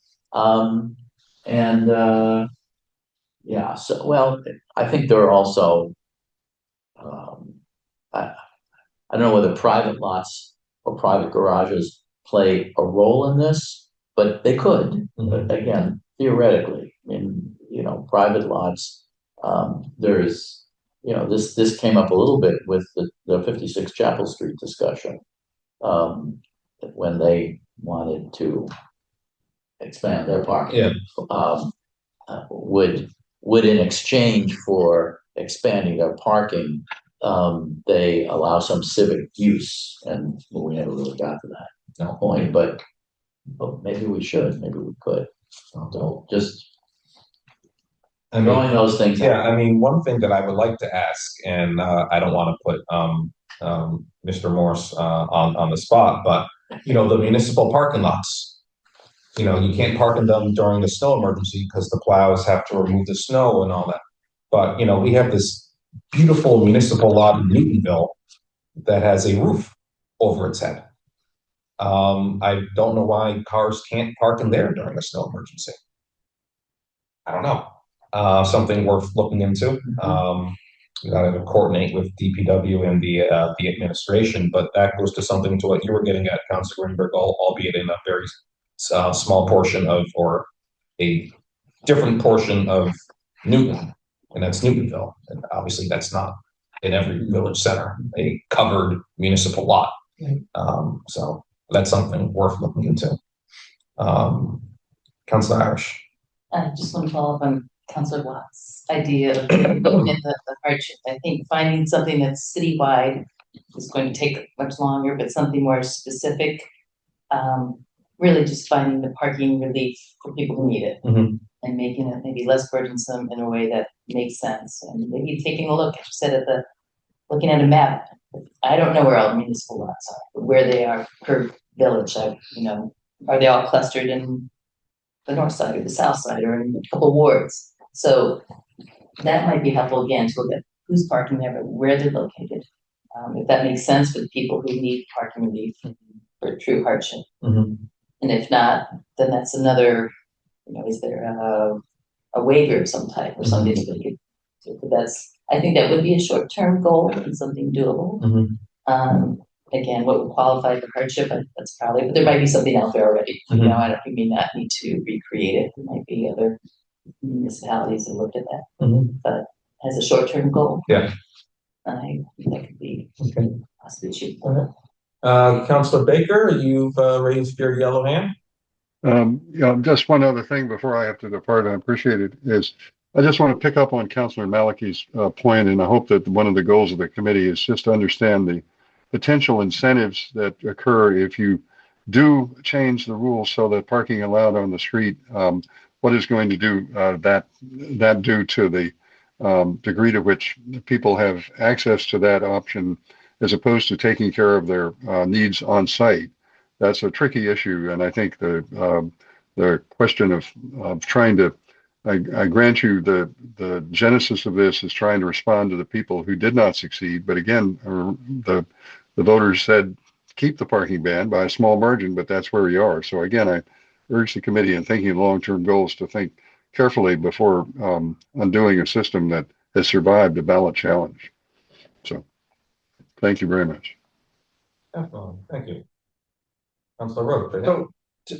I think there are also, I don't know whether private lots or private garages play a role in this, but they could. Again, theoretically, I mean, private lots, there's, this came up a little bit with the 56 Chapel Street discussion, when they wanted to expand their parking. Would in exchange for expanding their parking, they allow some civic use, and we never really got to that point. But maybe we should, maybe we could. So just throwing those things.
Yeah, I mean, one thing that I would like to ask, and I don't want to put Mr. Morse, on the spot, but, the municipal parking lots, you can't park in them during the snow emergency because the plows have to remove the snow and all that. But, we have this beautiful municipal lot in Newtonville that has a roof over its head. I don't know why cars can't park in there during a snow emergency. I don't know. Something worth looking into. We gotta coordinate with DPW and the administration, but that goes to something to what you were getting at, Councilor Greenberg, albeit in a very small portion of, or a different portion of Newton, and that's Newtonville. And obviously that's not in every village center, a covered municipal lot. So that's something worth looking into. Councilor Irish.
I just want to follow up on Councilor Watt's idea of looking at the hardship. I think finding something that's citywide is going to take much longer, but something more specific, really just finding the parking relief for people who need it, and making it maybe less burdensome in a way that makes sense. And maybe taking a look, as you said, looking at a map. I don't know where all the municipal lots are, but where they are per village. Are they all clustered in the north side or the south side or in a couple wards? So that might be helpful again to look at who's parking there, but where they're located. If that makes sense for the people who need parking relief for true hardship. And if not, then that's another, is there a waiver of some type or something that they could do? But I think that would be a short-term goal and something doable. Again, what would qualify for hardship? That's probably, but there might be something out there already. I don't think we not need to recreate it. There might be other municipalities that looked at that, but as a short-term goal, I think that could be possibly achievable.
Councilor Baker, you've raised your yellow hand.
Just one other thing before I have to depart, I appreciate it, is I just want to pick up on Councilor Malachi's point, and I hope that one of the goals of the committee is just to understand the potential incentives that occur if you do change the rules so that parking allowed on the street. What is going to do that do to the degree to which people have access to that option as opposed to taking care of their needs on site? That's a tricky issue, and I think the question of trying to, I grant you the genesis of this is trying to respond to the people who did not succeed. But again, the voters said keep the parking ban by a small margin, but that's where we are. So again, I urge the committee in thinking of long-term goals to think carefully before undoing a system that has survived a ballot challenge. So thank you very much.
Definitely. Thank you. Councilor Rowe.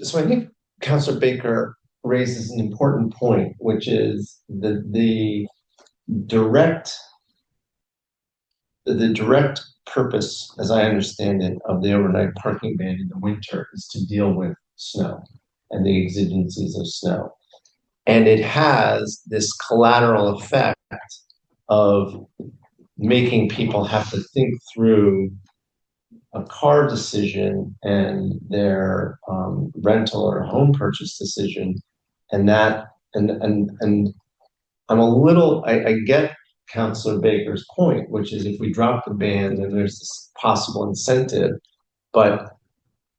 So I think Councilor Baker raises an important point, which is the direct purpose, as I understand it, of the overnight parking ban in the winter is to deal with snow and the exigencies of snow. And it has this collateral effect of making people have to think through a car decision and their rental or home purchase decision, and I'm a little, I get Councilor Baker's point, which is if we drop the ban, then there's this possible incentive, but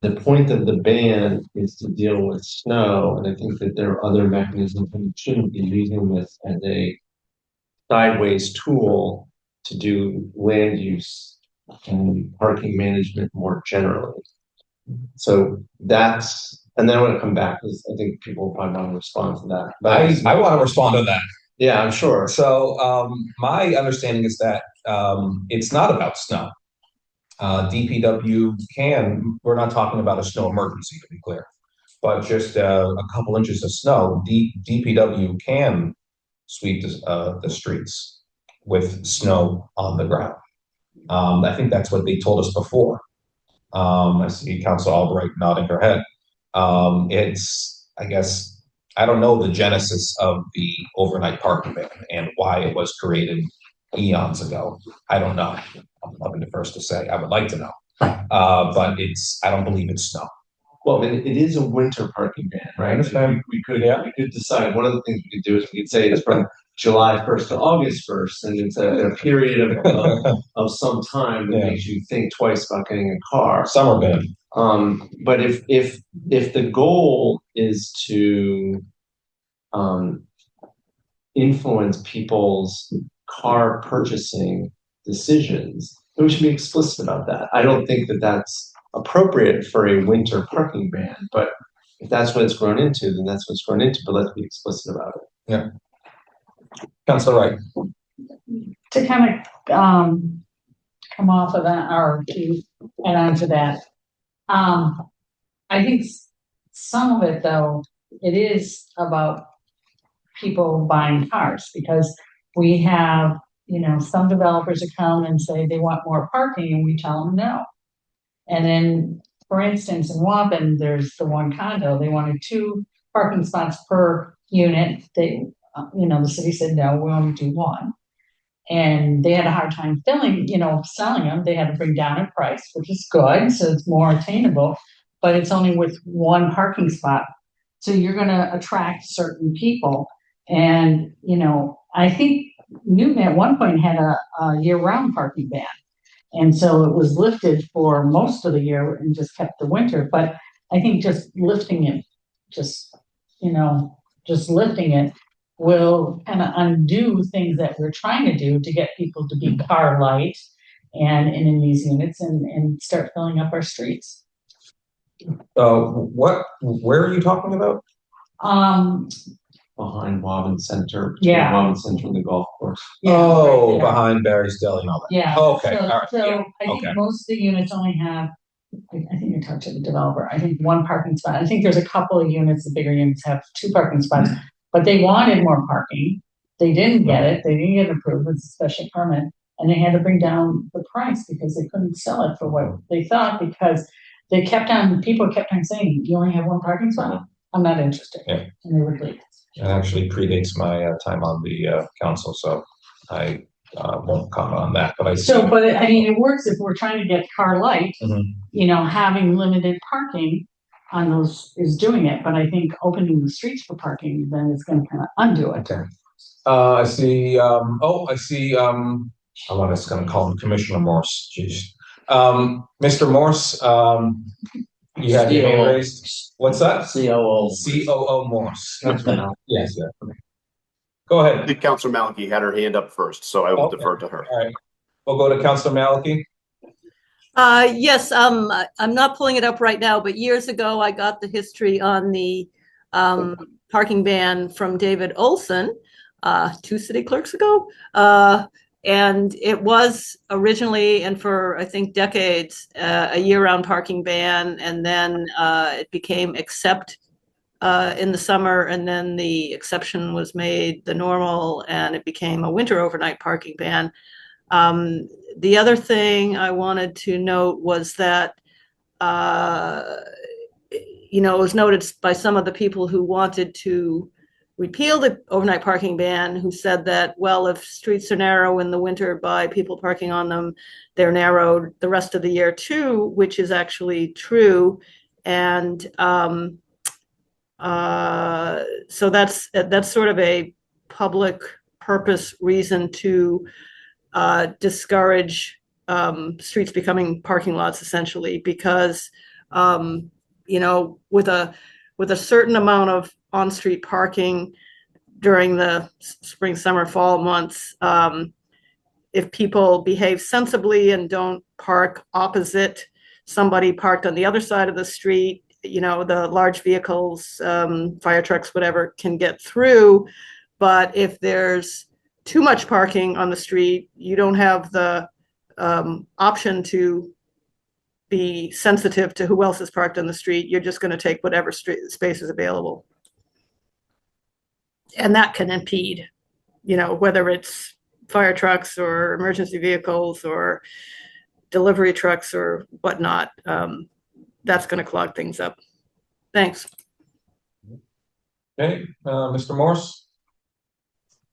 the point of the ban is to deal with snow, and I think that there are other mechanisms, and we shouldn't be using this as a sideways tool to do land use and parking management more generally. So that's, and then I want to come back because I think people will probably want to respond to that. But
I want to respond to that.
Yeah, I'm sure.
So my understanding is that it's not about snow. DPW we're not talking about a snow emergency, to be clear, but just a couple inches of snow, DPW can sweep the streets with snow on the ground. I think that's what they told us before. I see Councilor Albright nodding her head. I guess, I don't know the genesis of the overnight parking ban and why it was created eons ago. I don't know. I'll be the first to say I would like to know. But I don't believe it's snow.
Well, it is a winter parking ban, right? So we could decide, one of the things we could do is we could say it's from July 1st to August 1st, and it's a period of some time that
Yeah.
makes you think twice about getting a car.
Summer ban.
But if the goal is to influence people's car purchasing decisions, then we should be explicit about that. I don't think that that's appropriate for a winter parking ban, but if that's what it's grown into, then that's what it's grown into, but let's be explicit about it.
Yeah. Councilor Wright.
To kind of come off of that or to add on to that. I think some of it though, it is about people buying cars because we have, you know, some developers that come and say they want more parking and we tell them no. And then, for instance, in Waupun, there's the one condo, they wanted 2 parking spots per unit. They, you know, the city said, no, we only do 1. And they had a hard time selling them. They had to bring down in price, which is good. So it's more attainable, but it's only with 1 parking spot. So you're going to attract certain people. And, you know, I think Newton at one point had a year-round parking ban. And so it was lifted for most of the year and just kept the winter. But I think just lifting it, lifting it will kind of undo things that we're trying to do to get people to be car light and in these units and start filling up our streets.
Where are you talking about?
Behind Waupun Center.
Yeah.
Waupun Center and the golf course.
Yeah,
Oh,
right there.
behind Barry's Deli and all that.
Yeah.
Oh, okay.
So,
All right.
so
Yeah.
I think
Okay.
most of the units only have, I think I talked to the developer, I think 1 parking spot. I think there's a couple of units, the bigger units have 2 parking spots, but they wanted more parking. They didn't get it. They didn't get it approved with a special permit. And they had to bring down the price because they couldn't sell it for what they thought because people kept on saying, you only have 1 parking spot? I'm not interested.
Yeah.
And they would leave.
It actually predates my time on the council, so I won't comment on that. But
I mean, it works if we're trying to get car light.
Mhm.
You know, having limited parking on those is doing it. But I think opening the streets for parking then is going to kind of undo it.
Okay. I see. I'm just going to call him Commissioner Morse. Jeez. Mr. Morse, you had your hand raised. What's that? COO Morse. Yes. Yeah. Go ahead.
Councilor Maliki had her hand up first, so I will defer to her.
All right. We'll go to Councilor Maliki.
Yes, I'm not pulling it up right now, but years ago I got the history on the parking ban from David Olson, 2 city clerks ago. And it was originally, and for I think decades, a year-round parking ban, and then it became except in the summer, and then the exception was made the normal, and it became a winter overnight parking ban. The other thing I wanted to note was that, it was noted by some of the people who wanted to repeal the overnight parking ban, who said that, well, if streets are narrow in the winter by people parking on them, they're narrowed the rest of the year too, which is actually true. And so that's sort of a public purpose reason to discourage streets becoming parking lots, essentially, because with a certain amount of on-street parking during the spring, summer, fall months, if people behave sensibly and don't park opposite somebody parked on the other side of the street, the large vehicles, fire trucks, whatever, can get through. But if there's too much parking on the street, you don't have the option to be sensitive to who else is parked on the street. You're just going to take whatever space is available. And that can impede, whether it's fire trucks or emergency vehicles or delivery trucks or whatnot. That's going to clog things up. Thanks.
Okay, Mr. Morse.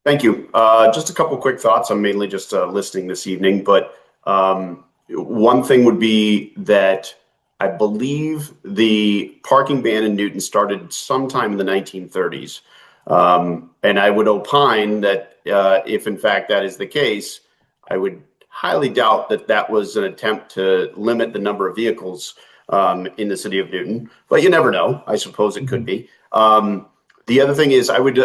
Thank you. Just a couple quick thoughts. I'm mainly just listening this evening, but one thing would be that I believe the parking ban in Newton started sometime in the 1930s. And I would opine that if in fact that is the case, I would highly doubt that that was an attempt to limit the number of vehicles in the city of Newton, but you never know. I suppose it could be. The other thing is I would,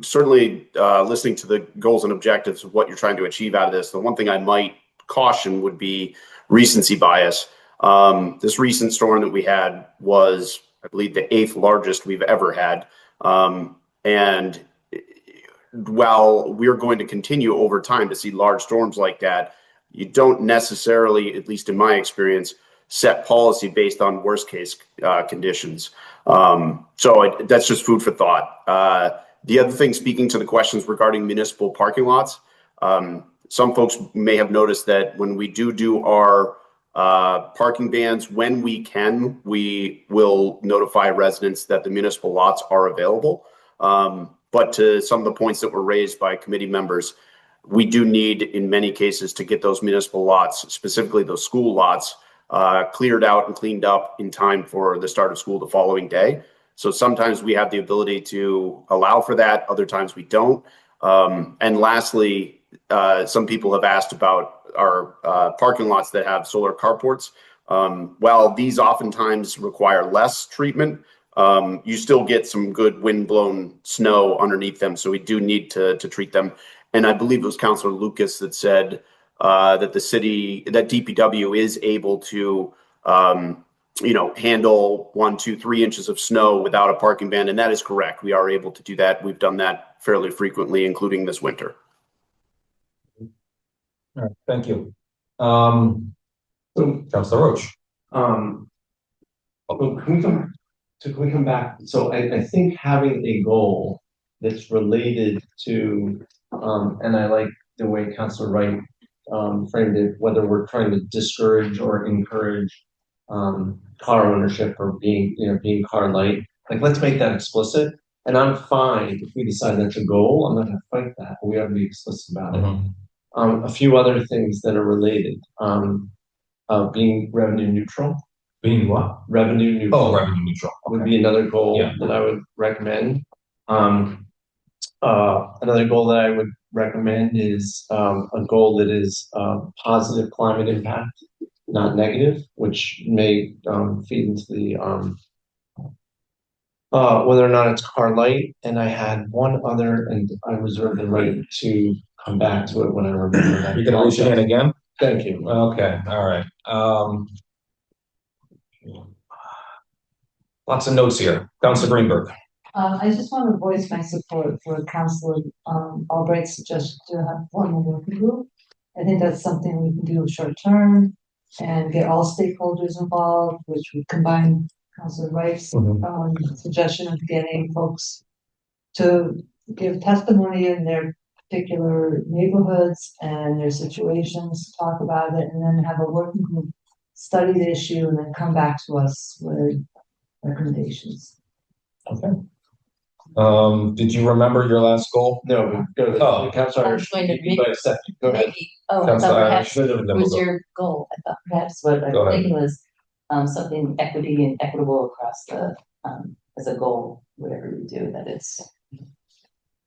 certainly listening to the goals and objectives of what you're trying to achieve out of this, the one thing I might caution would be recency bias. This recent storm that we had was, I believe, the 8th largest we've ever had. And while we're going to continue over time to see large storms like that, you don't necessarily, at least in my experience, set policy based on worst case conditions. That's just food for thought. The other thing, speaking to the questions regarding municipal parking lots, some folks may have noticed that when we do our parking bans, when we can, we will notify residents that the municipal lots are available. But to some of the points that were raised by committee members, we do need, in many cases, to get those municipal lots, specifically those school lots, cleared out and cleaned up in time for the start of school the following day. So sometimes we have the ability to allow for that, other times we don't. And lastly, some people have asked about our parking lots that have solar carports. While these oftentimes require less treatment, you still get some good wind-blown snow underneath them, so we do need to treat them. And I believe it was Councilor Lucas that said that that DPW is able to, handle 1, 2, 3 inches of snow without a parking ban, and that is correct. We are able to do that. We've done that fairly frequently, including this winter.
All right, thank you. Councilor Roach.
Can we come back? So I think having a goal that's related to, and I like the way Councilor Wright framed it, whether we're trying to discourage or encourage car ownership or being car light. Like, let's make that explicit. And I'm fine if we decide that's a goal. I'm not going to fight that. But we have to be explicit about it. A few other things that are related. Being revenue neutral.
Being what?
Revenue neutral.
Oh, revenue neutral.
Would be another goal that I would recommend. Another goal that I would recommend is a goal that is positive climate impact, not negative, which may feed into the whether or not it's car light. And I had one other, and I reserve the right to come back to it when I remember that.
You're going to raise your hand again?
Thank you.
Okay, all right. Lots of notes here. Councilor Greenberg.
I just want to voice my support for Councilor Albright's suggestion to have one working group. I think that's something we can do short term and get all stakeholders involved, which would combine Councilor Wright's suggestion of getting folks to give testimony in their particular neighborhoods and their situations, talk about it, and then have a working group study the issue and then come back to us with recommendations.
Okay. Did you remember your last goal?
No, go ahead.
Oh,
I was going to
Go ahead.
I
Councilor,
thought
I
perhaps
should have done
was
the-
your goal. I thought perhaps what I
Go
was
ahead.
thinking was something equity and equitable across the as a goal, whatever we do, that it's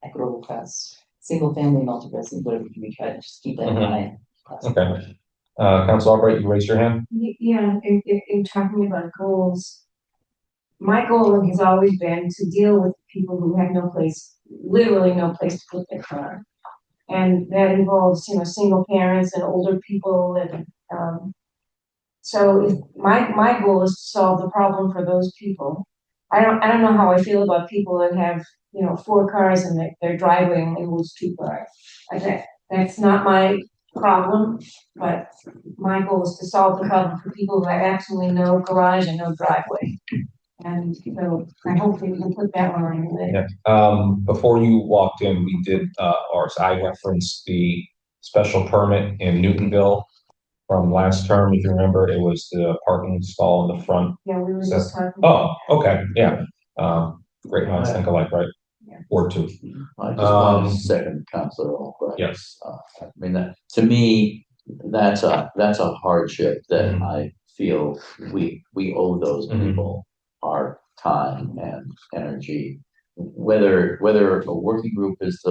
equitable across single family, multi-resident, whatever we try to just keep that in mind.
Okay. Councilor Albright, you raised your hand?
Yeah, in talking about goals, my goal has always been to deal with people who have no place, literally no place to put their car. And that involves, single parents and older people. And so if my goal is to solve the problem for those people. I don't know how I feel about people that have, 4 cars and their driveway only moves 2 cars. That's not my problem, but my goal is to solve the problem for people who have absolutely no garage and no driveway. And so I hope we can put that one on your list.
Yeah. Before you walked in, we did, I referenced the special permit in Newtonville from last term. If you remember, it was the parking stall in the front.
Yeah, we were just talking.
Oh, okay, yeah. Great minds think alike, right? Ward 2.
I just want to second Councilor Albright.
Yes.
I mean, to me, that's a hardship that I feel we owe those people our time and energy. Whether a working group is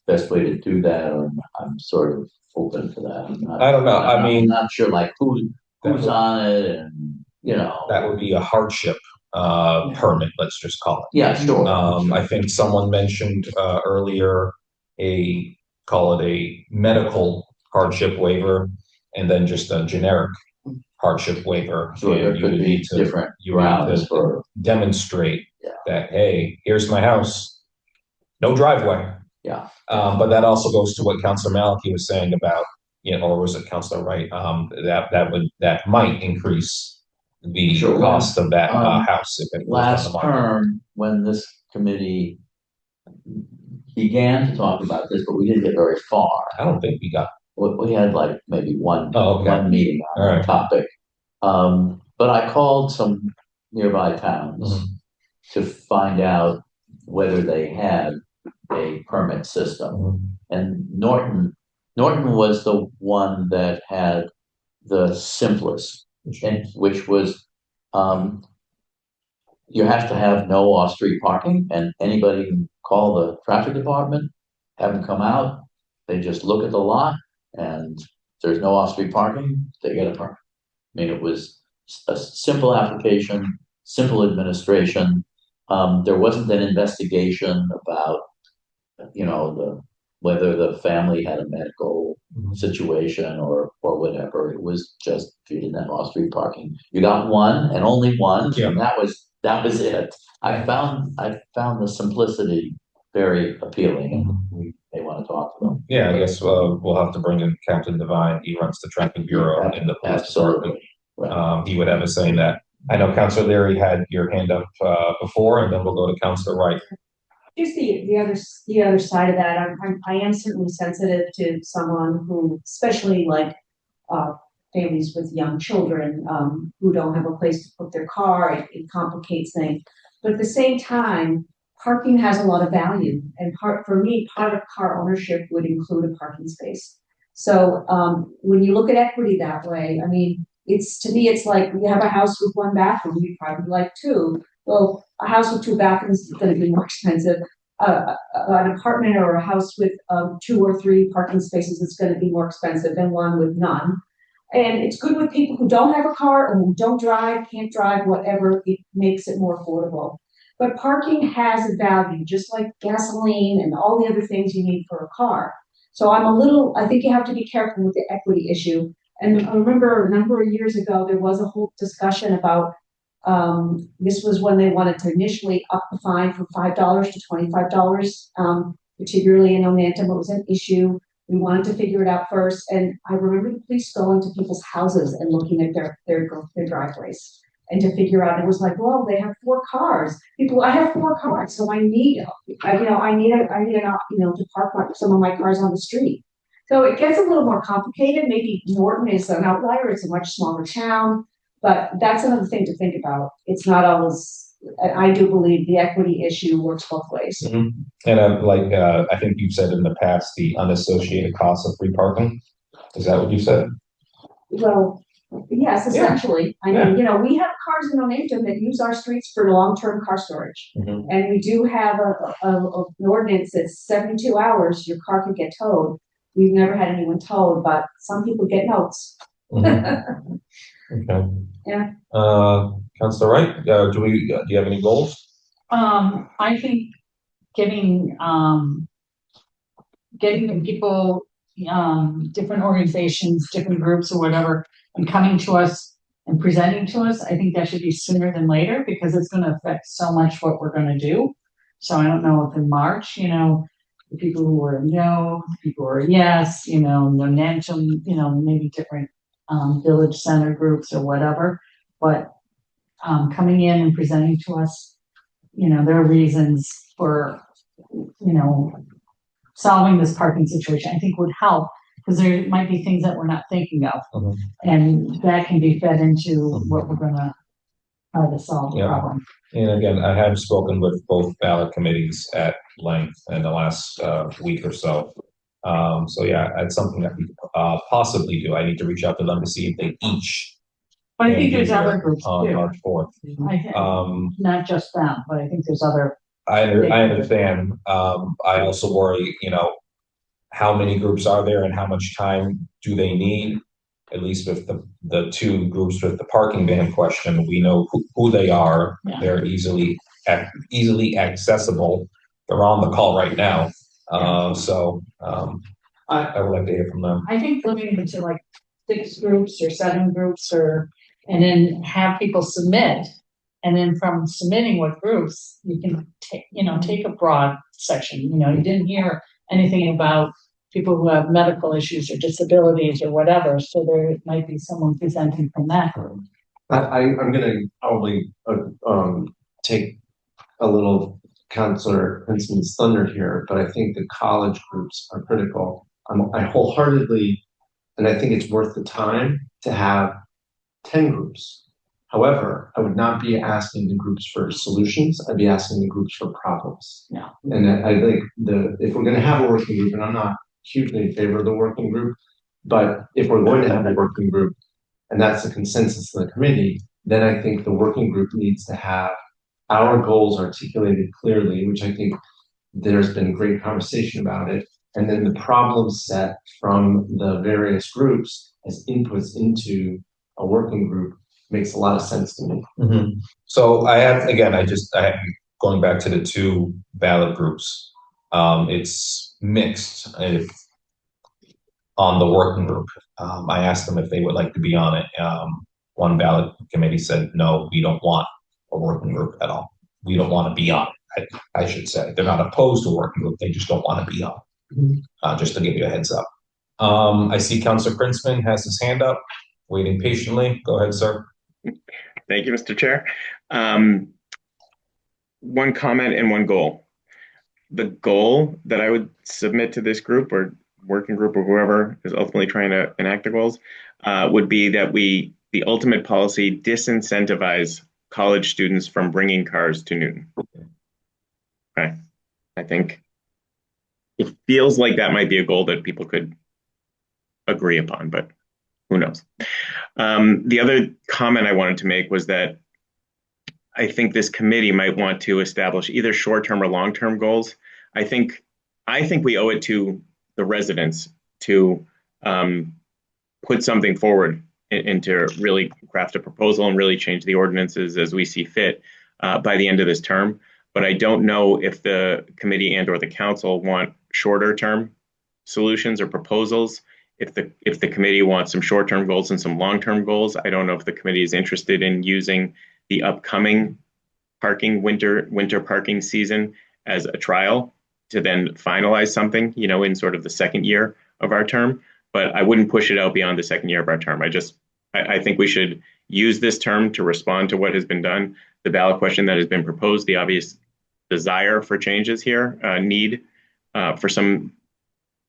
the best way to do that, or I'm sort of open to that.
I don't know.
I'm not sure like who's on it, and
that would be a hardship permit, let's just call it.
Yeah, sure.
I think someone mentioned earlier call it a medical hardship waiver, and then just a generic hardship waiver.
So there
And
could be different grounds for
demonstrate that, hey, here's my house, no driveway.
Yeah.
But that also goes to what Councilor Maliki was saying about, or was it Councilor Wright? That might increase the cost of that house if it goes on the
last
market.
term when this committee began to talk about this, but we didn't get very far.
I don't think we got.
We had like maybe one meeting on
All
the
right.
topic. But I called some nearby towns to find out whether they had a permit system. And Norton was the one that had the simplest, which was you have to have no off-street parking, and anybody can call the traffic department, have them come out. They just look at the lot, and if there's no off-street parking, they get a permit. I mean, it was a simple application, simple administration. There wasn't an investigation about, whether the family had a medical situation or whatever. It was just, if you didn't have off-street parking, you got one and only one, and that was it. I found the simplicity very appealing, and we may want to talk to them.
Yeah, I guess we'll have to bring in Captain Devine. He runs the traffic bureau in the police department. He would have a say in that. I know Councilor Leary had your hand up before, and then we'll go to Councilor Wright.
Just the other side of that, I am certainly sensitive to someone who, especially like families with young children who don't have a place to put their car. It complicates things, but at the same time, parking has a lot of value, and for me, part of car ownership would include a parking space. So when you look at equity that way, I mean, to me, it's like you have a house with one bathroom, you probably like two. Well, a house with two bathrooms is going to be more expensive. An apartment or a house with 2 or 3 parking spaces is going to be more expensive than one with none. And it's good with people who don't have a car or who don't drive, can't drive, whatever. It makes it more affordable. But parking has a value, just like gasoline and all the other things you need for a car. So I think you have to be careful with the equity issue. And I remember a number of years ago, there was a whole discussion about this was when they wanted to initially up the fine from $5 to $25, particularly in Omantum. It was an issue. We wanted to figure it out first. And I remember the police going to people's houses and looking at their driveways and to figure out, it was like, well, they have 4 cars. I have 4 cars, so I need to park some of my cars on the street. So it gets a little more complicated. Maybe Norton is an outlier. It's a much smaller town. But that's another thing to think about. It's not always, I do believe the equity issue works both ways.
Mm-hmm. And I think you've said in the past, the unassociated cost of free parking. Is that what you said?
Well, yes, essentially. Yeah. I mean, we have cars in Omantum that use our streets for long-term car storage. Mm-hmm. And we do have an ordinance that's 72 hours, your car could get towed. We've never had anyone towed, but some people get notes.
Mm-hmm. Okay.
Yeah.
Councilor Wright, do you have any goals?
I think getting the people, different organizations, different groups or whatever, and coming to us and presenting to us, I think that should be sooner than later because it's going to affect so much what we're going to do. So I don't know if in March, the people who are no, the people who are yes, Nonantum, maybe different village center groups or whatever, but coming in and presenting to us, their reasons for, solving this parking situation, I think would help because there might be things that we're not thinking of, and that can be fed into what we're going to try to solve the problem.
And again, I have spoken with both ballot committees at length in the last week or so. So yeah, it's something that we possibly do. I need to reach out to them to see if they each.
But I think there's other groups
on
too.
March 4th.
Not just them, but I think there's other.
I understand. I also worry,
how many groups are there and how much time do they need? At least with the two groups with the parking ban question, we know who they are.
Yeah.
They're easily accessible. They're on the call right now. I would like to hear from them.
I think looking into like 6 groups or 7 groups and then have people submit. And then from submitting what groups, you can take a broad section. You didn't hear anything about people who have medical issues or disabilities or whatever. So there might be someone presenting from that group.
I'm gonna probably take a little Counselor Princeton's thunder here, but I think the college groups are critical. I wholeheartedly, and I think it's worth the time to have 10 groups. However, I would not be asking the groups for solutions. I'd be asking the groups for problems.
Yeah.
And I think if we're going to have a working group, and I'm not hugely in favor of the working group, but if we're going to have a working group, and that's the consensus of the committee, then I think the working group needs to have our goals articulated clearly, which I think there's been great conversation about it. And then the problem set from the various groups as inputs into a working group makes a lot of sense to me.
Mm-hmm. So I have going back to the 2 ballot groups. It's mixed on the working group. I asked them if they would like to be on it. One ballot committee said, no, we don't want a working group at all. We don't want to be on it, I should say. They're not opposed to a working group. They just don't want to be on it. Just to give you a heads up. I see Councilor Princeman has his hand up, waiting patiently. Go ahead, sir.
Thank you, Mr. Chair. One comment and one goal. The goal that I would submit to this group or working group or whoever is ultimately trying to enact the goals would be that the ultimate policy disincentivize college students from bringing cars to Newton. Okay. I think it feels like that might be a goal that people could agree upon, but who knows? The other comment I wanted to make was that I think this committee might want to establish either short-term or long-term goals. I think we owe it to the residents to put something forward and to really craft a proposal and really change the ordinances as we see fit by the end of this term. But I don't know if the committee and or the council want shorter term solutions or proposals. If the committee wants some short-term goals and some long-term goals, I don't know if the committee is interested in using the upcoming winter parking season as a trial to then finalize something, in sort of the second year of our term. But I wouldn't push it out beyond the second year of our term. I think we should use this term to respond to what has been done, the ballot question that has been proposed, the obvious desire for changes here, need for some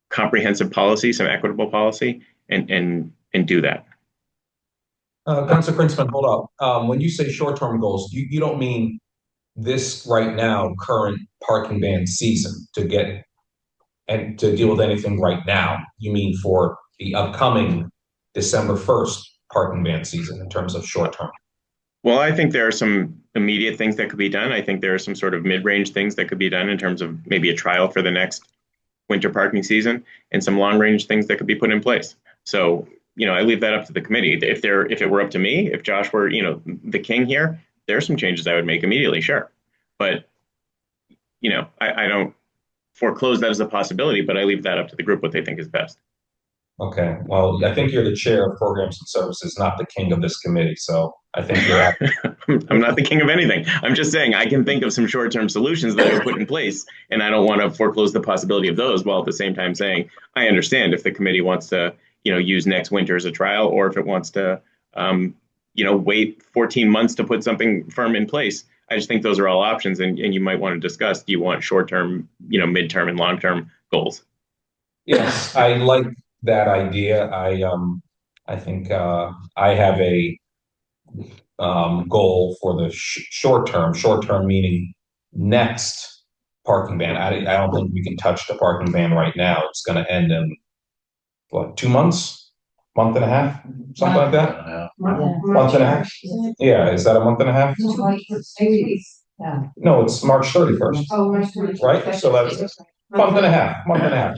comprehensive policy, some equitable policy, and do that.
Councilor Princeman, hold up. When you say short-term goals, you don't mean this right now, current parking ban season to deal with anything right now. You mean for the upcoming December 1st parking ban season in terms of short-term?
Well, I think there are some immediate things that could be done. I think there are some sort of mid-range things that could be done in terms of maybe a trial for the next winter parking season and some long-range things that could be put in place. So, I leave that up to the committee. If it were up to me, if Josh were, the king here, there are some changes I would make immediately, sure. But, I don't foreclose that as a possibility, but I leave that up to the group what they think is best.
Okay, well, I think you're the chair of programs and services, not the king of this committee. So I think you're
I'm not the king of anything. I'm just saying I can think of some short-term solutions that I would put in place, and I don't want to foreclose the possibility of those, while at the same time saying I understand if the committee wants to, use next winter as a trial, or if it wants to, wait 14 months to put something firm in place. I just think those are all options, and you might want to discuss, do you want short-term, midterm and long-term goals?
Yes, I like that idea. I think I have a goal for the short term meaning next parking ban. I don't think we can touch the parking ban right now. It's going to end in 2 months, month and a half, something like that. Month and a half. Yeah, is that a month and a half?
Yeah.
No, it's March 31st.
Oh, March 31st.
Right. So that's month and a half.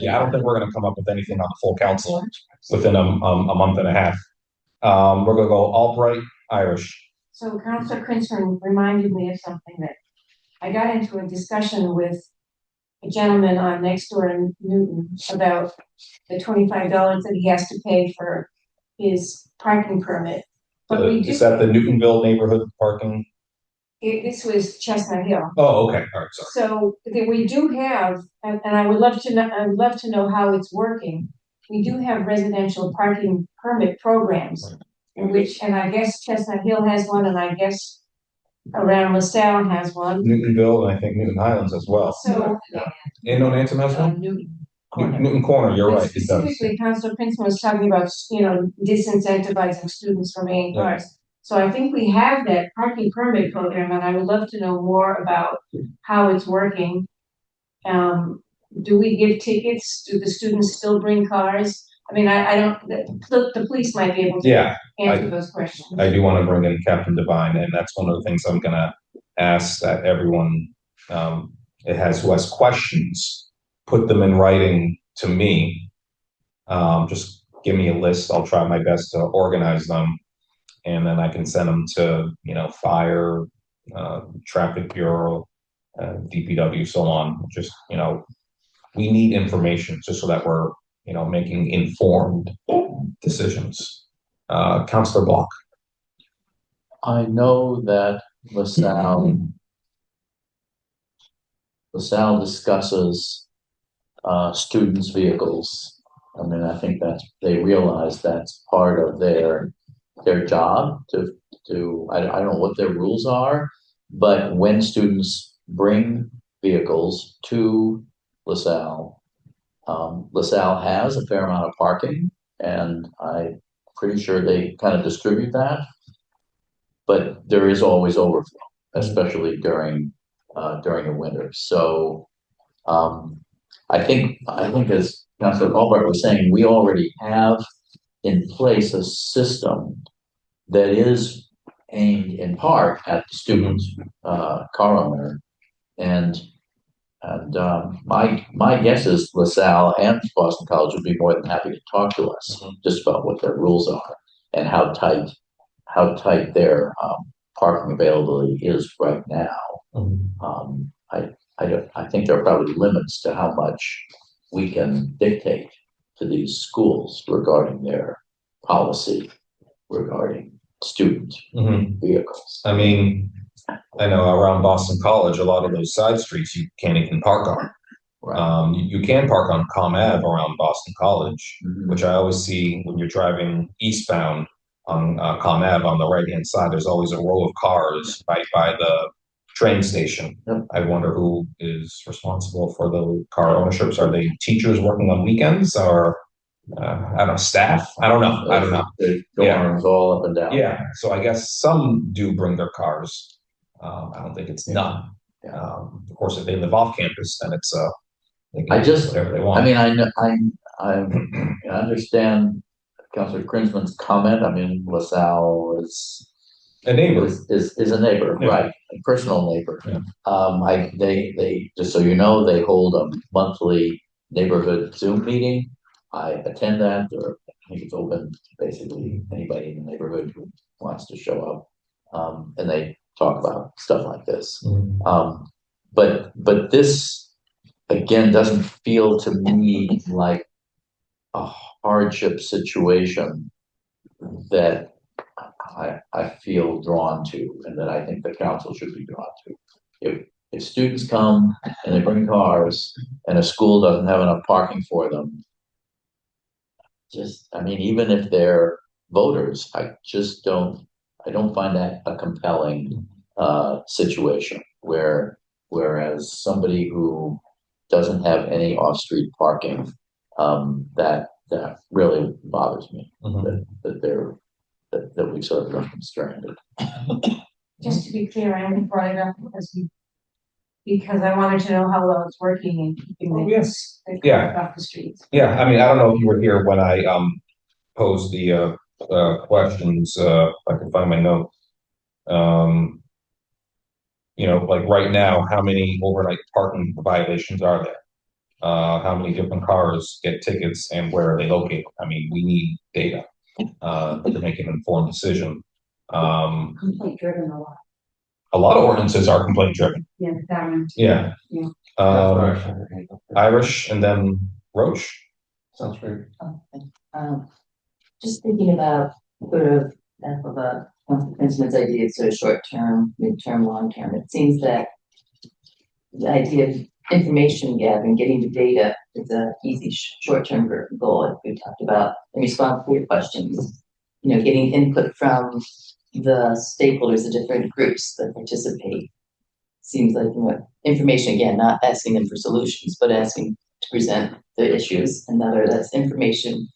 Yeah, I don't think we're gonna come up with anything on the full council within a month and a half. We're gonna go Albright, Irish.
So Councilor Krinsman reminded me of something that I got into a discussion with a gentleman on next door in Newton about the $25 that he has to pay for his parking permit. But we
Is that the Newtonville neighborhood parking?
this was Chestnut Hill.
Oh, okay, all right, sorry.
So that we do have, and I would love to know, I would love to know how it's working. We do have residential parking permit programs, in which, and I guess Chestnut Hill has one, and I guess around LaSalle has one.
Newtonville, and I think Newton Highlands as well.
So
And Nantum has one? Newton Corner, you're right, it does.
specifically, Councilor Princeton was talking about, disincentivizing students from buying cars. So I think we have that parking permit program, and I would love to know more about how it's working. Do we give tickets? Do the students still bring cars? I mean, I don't, the police might be able to answer those questions.
I do want to bring in Captain Devine, and that's one of the things I'm gonna ask that everyone, who has questions, put them in writing to me. Just give me a list. I'll try my best to organize them. And then I can send them to, fire, traffic bureau, DPW, so on. Just, we need information just so that we're, making informed decisions. Councillor Block.
I know that LaSalle discusses students' vehicles. I mean, I think that they realize that's part of their job I don't know what their rules are, but when students bring vehicles to LaSalle, LaSalle has a fair amount of parking, and I'm pretty sure they kind of distribute that. But there is always overflow, especially during the winter. So I think as Councilor Albright was saying, we already have in place a system that is aimed in part at the student car owner, and my guess is LaSalle and Boston College would be more than happy to talk to us just about what their rules are and how tight their parking availability is right now. I think there are probably limits to how much we can dictate to these schools regarding their policy regarding student vehicles.
I mean, I know around Boston College, a lot of those side streets you can't even park on. Right. You can park on Com Ave around Boston College, which I always see when you're driving eastbound on Com Ave on the right-hand side. There's always a row of cars right by the train station. Yep. I wonder who is responsible for the car ownerships. Are they teachers working on weekends, or I don't know, staff? I don't know.
The dorms all up and down.
Yeah, so I guess some do bring their cars. I don't think it's none. Of course, if they live off campus, then it's they can do whatever they want.
I mean, I understand Councilor Krinsman's comment. I mean, LaSalle is
a neighbor.
Is a neighbor, right? A personal neighbor. Yeah. They just so you know, they hold a monthly neighborhood Zoom meeting. I attend that, or I think it's open to basically anybody in the neighborhood who wants to show up, and they talk about stuff like this. But this again doesn't feel to me like a hardship situation that I feel drawn to, and that I think the council should be drawn to. If students come and they bring cars and a school doesn't have enough parking for them, even if they're voters, I don't find that a compelling situation whereas somebody who doesn't have any off-street parking, that really bothers me, that we've sort of left them stranded.
Just to be clear, I only brought it up because I wanted to know how well it's working and keeping the cars off the streets.
Yeah, I mean, I don't know if you were here when I posed the questions. If I can find my note. Like right now, how many overnight parking violations are there? how many different cars get tickets and where are they located. I mean, we need data to make an informed decision.
Complaint driven a lot.
A lot of ordinances are complaint driven.
Yeah, that one.
Yeah.
Yeah.
Irish and then Roche.
Sounds great.
Just thinking about sort of Councilman's idea of sort of short term, mid-term, long term. It seems that the idea of information gathering, getting the data is a easy short term goal. Like we talked about in response to your questions, getting input from the stakeholders, the different groups that participate. Seems like information again, not asking them for solutions, but asking to present the issues. Another that's information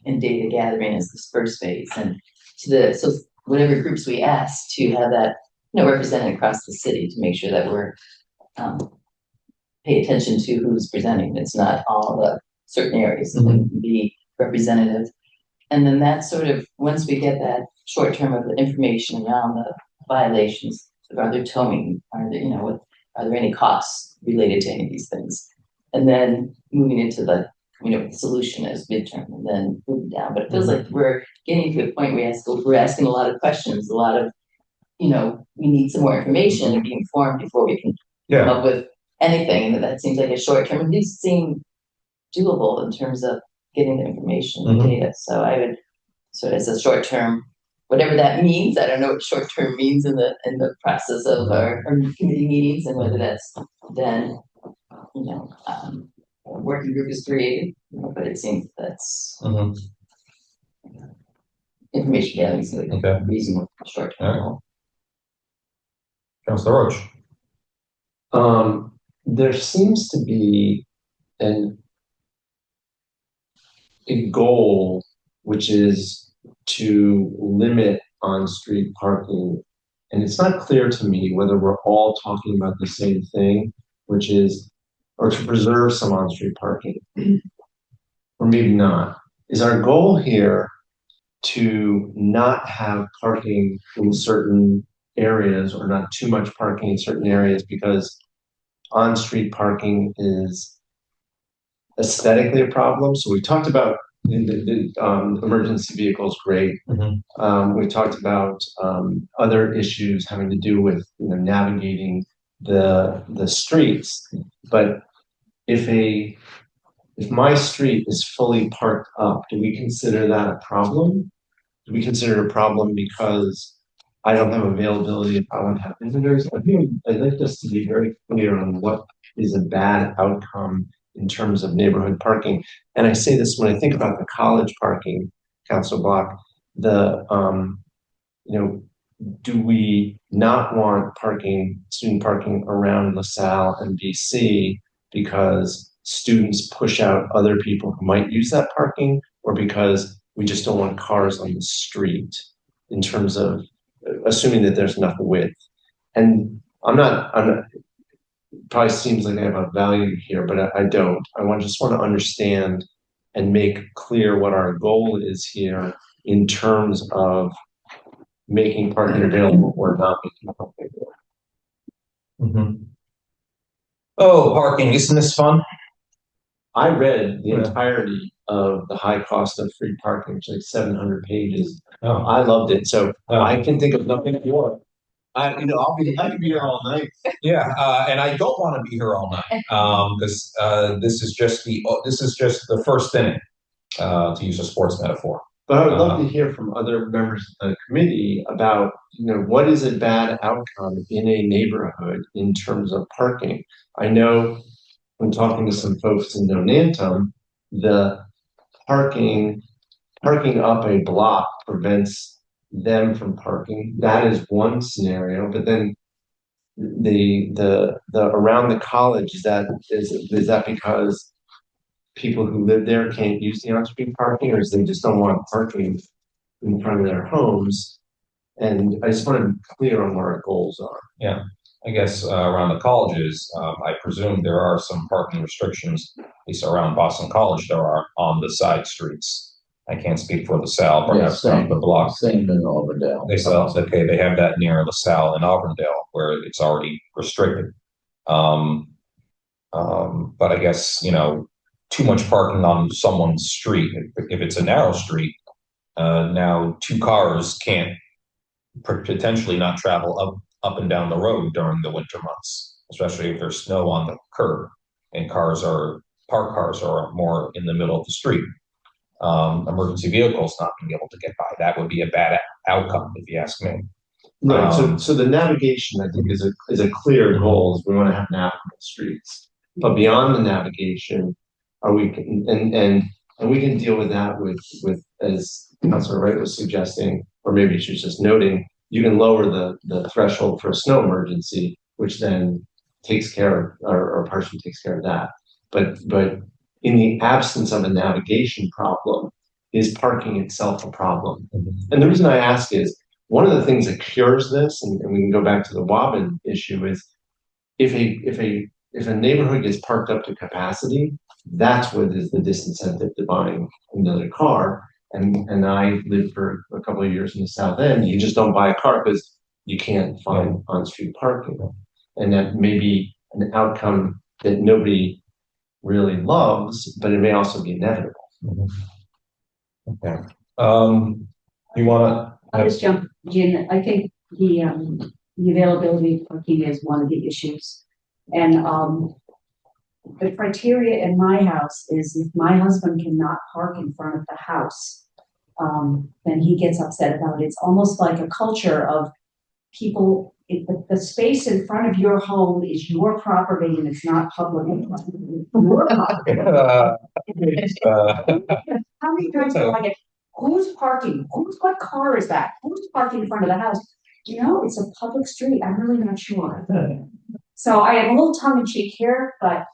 and data gathering as this first phase, and so whatever groups we ask to have that represented across the city to make sure that we're pay attention to who's presenting. It's not all the certain areas, and be representative. And then that sort of once we get that short term of the information around the violations, are there towing? Are there are there any costs related to any of these things? And then moving into the the solution as midterm, and then moving down. But it feels like we're getting to a point where we're asking a lot of questions, a lot of we need some more information and be informed before we can come up with anything. And that seems like a short term. And these seem doable in terms of getting the information and data. So I would sort of as a short term, whatever that means. I don't know what short term means in the process of our committee meetings, and whether that's then a working group is created. But it seems that's information gathering is a reasonable short term.
Councilor Roche.
There seems to be a goal, which is to limit on-street parking. And it's not clear to me whether we're all talking about the same thing, which is, or to preserve some on-street parking, or maybe not. Is our goal here to not have parking in certain areas, or not too much parking in certain areas, because on-street parking is aesthetically a problem? So we talked about the emergency vehicles, great. We talked about other issues having to do with navigating the streets. But if my street is fully parked up, do we consider that a problem? Do we consider it a problem because I don't have availability if I want to have visitors? I think I'd like us to be very clear on what is a bad outcome in terms of neighborhood parking. And I say this when I think about the college parking, Councilor Block, do we not want student parking around LaSalle and BC because students push out other people who might use that parking, or because we just don't want cars on the street, in terms of assuming that there's enough width? And I'm not probably seems like I have a value here, but I don't. Just want to understand and make clear what our goal is here in terms of making parking available or not making parking available.
Oh, parking, isn't this fun?
I read the entirety of The High Cost of Free Parking, which is like 700 pages. I loved it. So I can think of nothing more. I can be here all night.
Yeah, and I don't want to be here all night because this is just the first inning, to use a sports metaphor.
But I would love to hear from other members of the committee about what is a bad outcome in a neighborhood in terms of parking. I know when talking to some folks in Nonantum, the parking up a block prevents them from parking. That is one scenario. But then the around the college, is that because people who live there can't use the on-street parking, or is they just don't want parking in front of their homes? And I just want to be clear on what our goals are.
Yeah, I guess around the colleges, I presume there are some parking restrictions, at least around Boston College, there are on the side streets. I can't speak for LaSalle, perhaps from the block.
Same in Auburndale.
They have that near LaSalle and Auburndale where it's already restricted. But I guess, too much parking on someone's street, if it's a narrow street, now two cars can't potentially not travel up and down the road during the winter months, especially if there's snow on the curb and parked cars are more in the middle of the street. Emergency vehicles not being able to get by. That would be a bad outcome, if you ask me.
Right, so the navigation, I think, is a clear goal, is we want to have navigable streets. But beyond the navigation, we can deal with that with as Councilor Wright was suggesting, or maybe she was just noting, you can lower the threshold for a snow emergency, which then takes care of, or partially takes care of that. But in the absence of a navigation problem, is parking itself a problem? And the reason I ask is, one of the things that cures this, and we can go back to the Wobbin issue, is if a neighborhood gets parked up to capacity, that's what is the disincentive to buying another car. And I lived for a couple of years in the South End. You just don't buy a car because you can't find on-street parking, and that may be an outcome that nobody really loves, but it may also be inevitable.
Okay. You want to?
I'll just jump in. I think the availability of parking is one of the issues. And the criteria in my house is if my husband cannot park in front of the house, then he gets upset about it. It's almost like a culture of people, the space in front of your home is your property and it's not public. How many times do I get, who's parking? What car is that? Who's parking in front of the house? It's a public street. I'm really not sure. So I have a little tongue in cheek here, but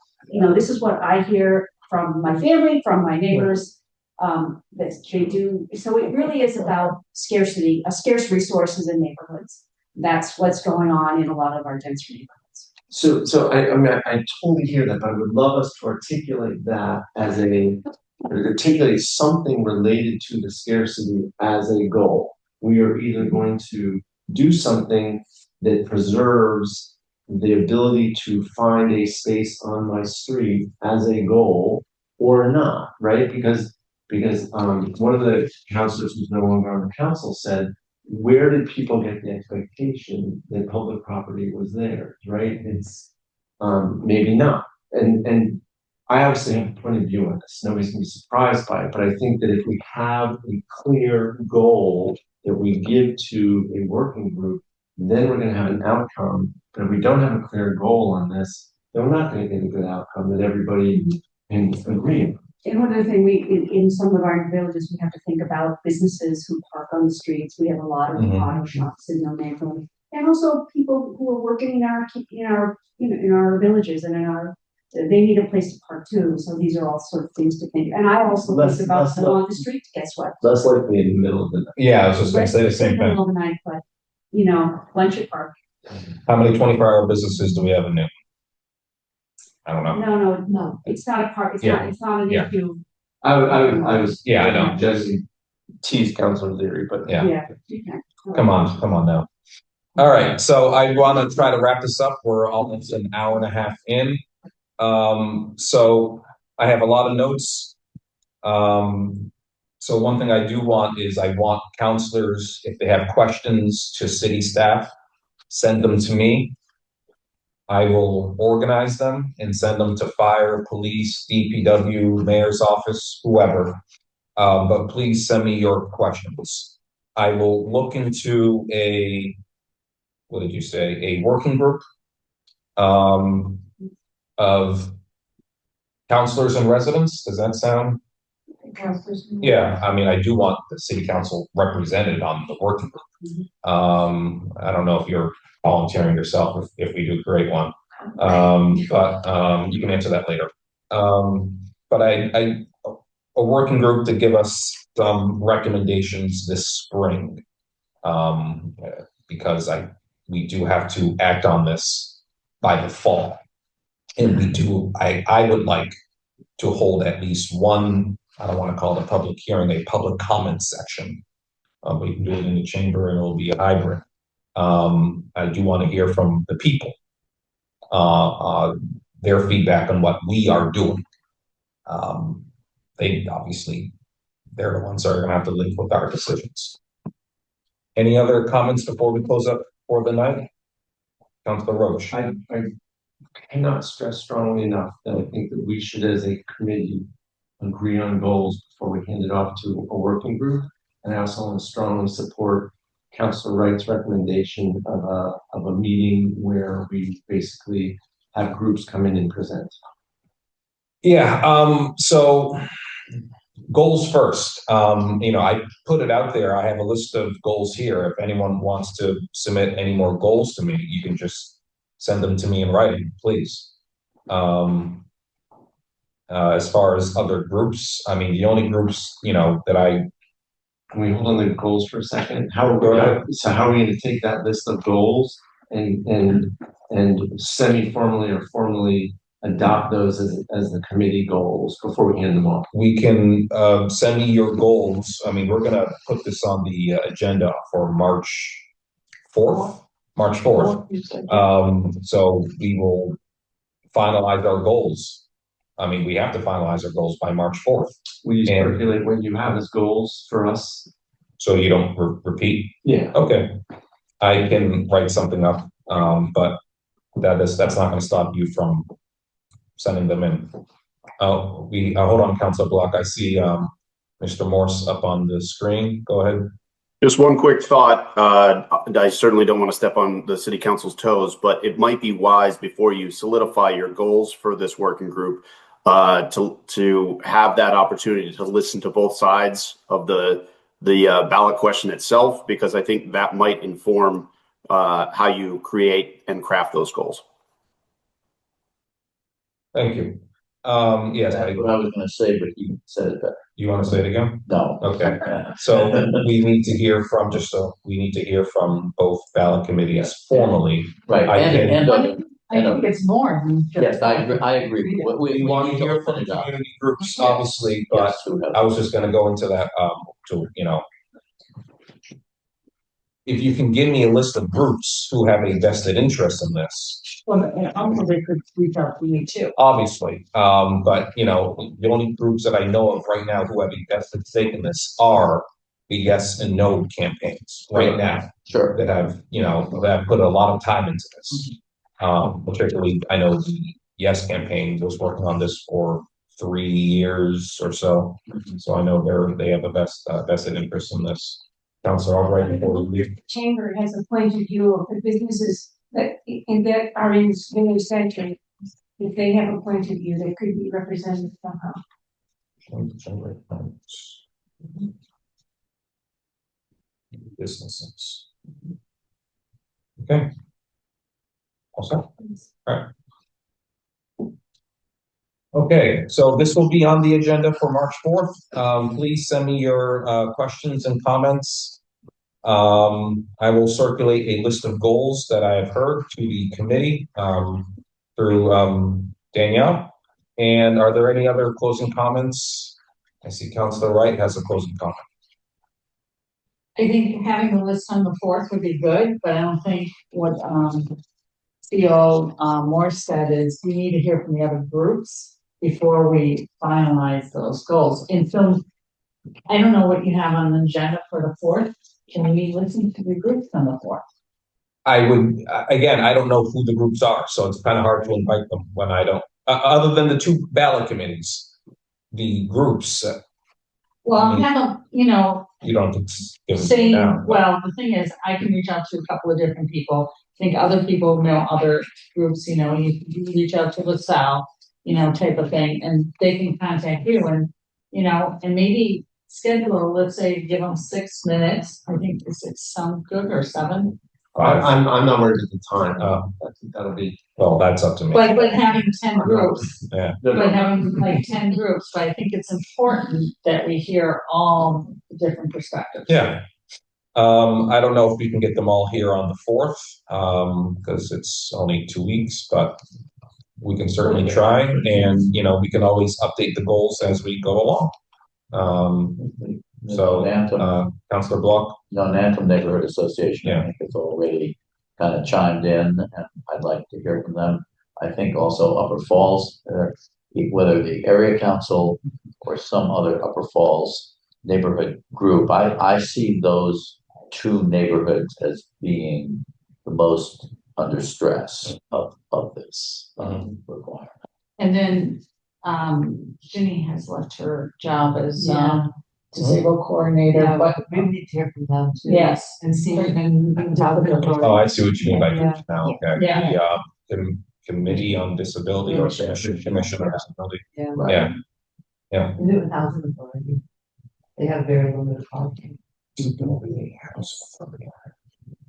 this is what I hear from my family, from my neighbors, that they do. So it really is about scarcity, scarce resources in neighborhoods. That's what's going on in a lot of our denser neighborhoods.
So I totally hear that, but I would love us to articulate that articulate something related to the scarcity as a goal. We are either going to do something that preserves the ability to find a space on my street as a goal or not, right? Because one of the councilors who's no longer on the council said, where did people get the expectation that public property was theirs, right? It's maybe not. And I obviously have a point of view on this. Nobody's gonna be surprised by it, but I think that if we have a clear goal that we give to a working group, then we're gonna have an outcome. But if we don't have a clear goal on this, then we're not gonna get a good outcome that everybody can agree on.
And one other thing, in some of our villages, we have to think about businesses who park on the streets. We have a lot of auto shops in the neighborhood, and also people who are working in our villages and they need a place to park too. So these are all sort of things to think. And I also think about them on the street to get swept.
Less likely in the middle of the night.
Yeah, I was just going to say the same
In the
thing.
middle of the night, but lunch at park.
How many 24-hour businesses do we have in Newton? I don't know.
No. It's not a park. It's not an
Yeah.
issue.
I was
I know.
just tease Councilor Leary, but
Yeah.
Come on now. All right, so I want to try to wrap this up. We're almost an hour and a half in. So I have a lot of notes. So one thing I do want is I want counselors, if they have questions to city staff, send them to me. I will organize them and send them to fire, police, DPW, mayor's office, whoever. But please send me your questions. I will look into a working group of counselors and residents. Does that sound? Yeah, I mean, I do want the city council represented on the working group. I don't know if you're volunteering yourself. If we do, create one. But you can answer that later. But a working group to give us some recommendations this spring, because we do have to act on this by the fall, and I would like to hold at least one. I don't want to call it a public hearing, a public comment section. We can do it in the chamber, and it'll be a hybrid. I do want to hear from the people. their feedback on what we are doing. They obviously, they're the ones that are gonna have to live with our decisions. Any other comments before we close up for the night? Councilor Roach.
I cannot stress strongly enough that I think that we should, as a committee, agree on goals before we hand it off to a working group. And I also want to strongly support Councilor Wright's recommendation of a meeting where we basically have groups come in and present.
Yeah, so goals first. I put it out there. I have a list of goals here. If anyone wants to submit any more goals to me, you can just send them to me in writing, please. As far as other groups, I mean, the only groups, that I.
Can we hold on the goals for a second? How are we going to take that list of goals and semi-formally or formally adopt those as the committee goals before we hand them off?
We can send me your goals. I mean, we're gonna put this on the agenda for March 4th. So we will finalize our goals. I mean, we have to finalize our goals by March 4th.
Will you circulate what you have as goals for us?
So you don't repeat?
Yeah.
Okay. I can write something up, but that's not going to stop you from sending them in. Hold on, Councilor Block. I see Mr. Morse up on the screen. Go ahead.
Just one quick thought. I certainly don't want to step on the city council's toes, but it might be wise before you solidify your goals for this working group to have that opportunity to listen to both sides of the ballot question itself, because I think that might inform how you create and craft those goals.
Thank you. Yes,
That's what I was going to say, but you said it better.
You want to say it again?
No.
Okay. So we need to hear from both ballot committees formally.
Right.
I think it's more than just.
Yes, I agree.
We want to hear from community groups, obviously, but I was just going to go into that. If you can give me a list of groups who have a vested interest in this.
Well, and also they could reach out to me too.
Obviously, but the only groups that I know of right now who have a vested stake in this are the yes and no campaigns right now.
Sure.
That have put a lot of time into this. Particularly, I know the yes campaign was working on this for 3 years or so. So I know they have a vested interest in this. Councilor Albright, before we leave.
Chamber has a point of view of the businesses that are in this village center. If they have a point of view, they could be represented somehow.
Businesses. Okay. Also, all right. Okay, so this will be on the agenda for March 4th. Please send me your questions and comments. I will circulate a list of goals that I have heard to the committee through Danielle. And are there any other closing comments? I see Councilor Wright has a closing comment.
I think having the list on the 4th would be good, but I don't think what CEO Morse said is we need to hear from the other groups before we finalize those goals. And so I don't know what you have on the agenda for the 4th. Can we listen to the groups on the 4th?
I would, again, I don't know who the groups are, so it's kind of hard to invite them when I don't, other than the 2 ballot committees, the groups.
Well, you
don't give
saying,
down,
well, the thing is, I can reach out to a couple of different people. I think other people know other groups, you reach out to LaSalle, type of thing, and they can contact you and maybe schedule, let's say, give them 6 minutes. I think 6 sound good, or 7.
I'm not worried at the time. I think that'll be.
Well, that's up to me.
But having 10 groups,
yeah.
But having like 10 groups, but I think it's important that we hear all the different perspectives.
Yeah. I don't know if we can get them all here on the 4th, because it's only 2 weeks, but we can certainly try, and we can always update the goals as we go along. Councilor Block.
Nantum Neighborhood Association, I think, has already kind of chimed in, and I'd like to hear from them. I think also Upper Falls, whether the area council or some other Upper Falls neighborhood group. I see those two neighborhoods as being the most under stress of this requirement.
And then, Ginny has left her job as,
Yeah.
disabled coordinator,
Yeah,
but
we need to hear from them too.
yes.
And see how they're doing.
Oh, I see what you mean by
Yeah.
groups now. Okay.
Yeah.
The committee on disability or commission on disability.
Yeah.
Yeah.
The Newton Housing Authority. They have very limited parking.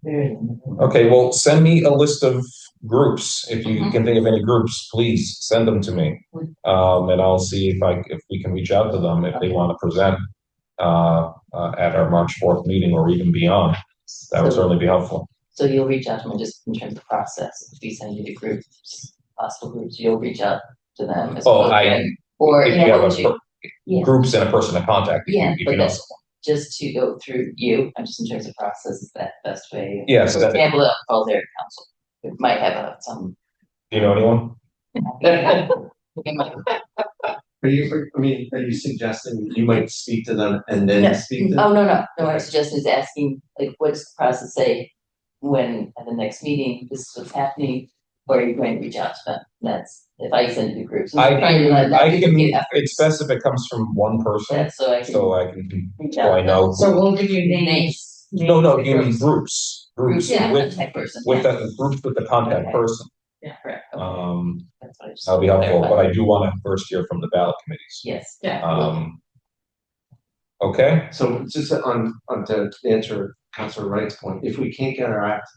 Very limited.
Okay, well, send me a list of groups. If you can think of any groups, please send them to me. And I'll see if we can reach out to them if they want to present at our March 4th meeting or even beyond. That would certainly be helpful.
So you'll reach out to them just in terms of process, if we send you the groups, possible groups, you'll reach out to them as well. Or,
if
you know,
you
what
have
would you? Yeah.
groups and a person to contact,
Yeah,
if you
but
know
that's
someone.
just to go through you, and just in terms of process, is that the best way?
Yeah, so
For
that-
example, the Falls Area Council, it might have some.
Do you know anyone?
It might-
Are you suggesting you might speak to them and then
No.
speak to them?
Oh, no, my suggestion is asking, like, what's the process say when at the next meeting, this is what's happening, or are you going to reach out to them? That's, if I send you the groups.
I can,
Effort.
it's best if it comes from one person,
That's so I can.
so I can,
reach
so
out
I know.
So we'll give you names.
No, give me groups
Yeah,
with
contact person.
with
Yeah.
the groups with the contact
Okay.
person.
Yeah, correct. Okay. That's what I just
That'll be helpful, but
clarified.
I do want to first hear from the ballot committees.
Yes.
Okay,
So just on to answer Councilor Wright's point, if we can't get our act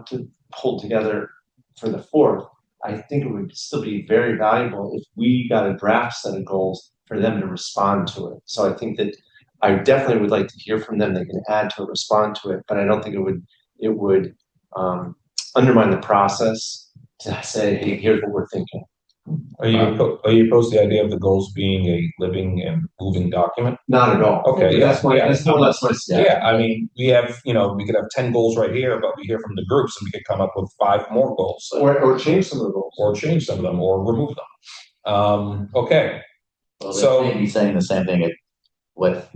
to pulled together for the 4th, I think it would still be very valuable if we got a draft set of goals for them to respond to it. So I think that I definitely would like to hear from them. They can add to it, respond to it, but I don't think it would undermine the process to say, hey, here's what we're thinking.
are you opposed to the idea of the goals being a living and moving document?
Not at all.
Okay,
That's more or less my.
Yeah, I mean, we could have 10 goals right here, but we hear from the groups and we could come up with 5 more goals.
Or change some of the goals.
Or change some of them, or remove them. Okay,
Well,
So-
they may be saying the same thing. What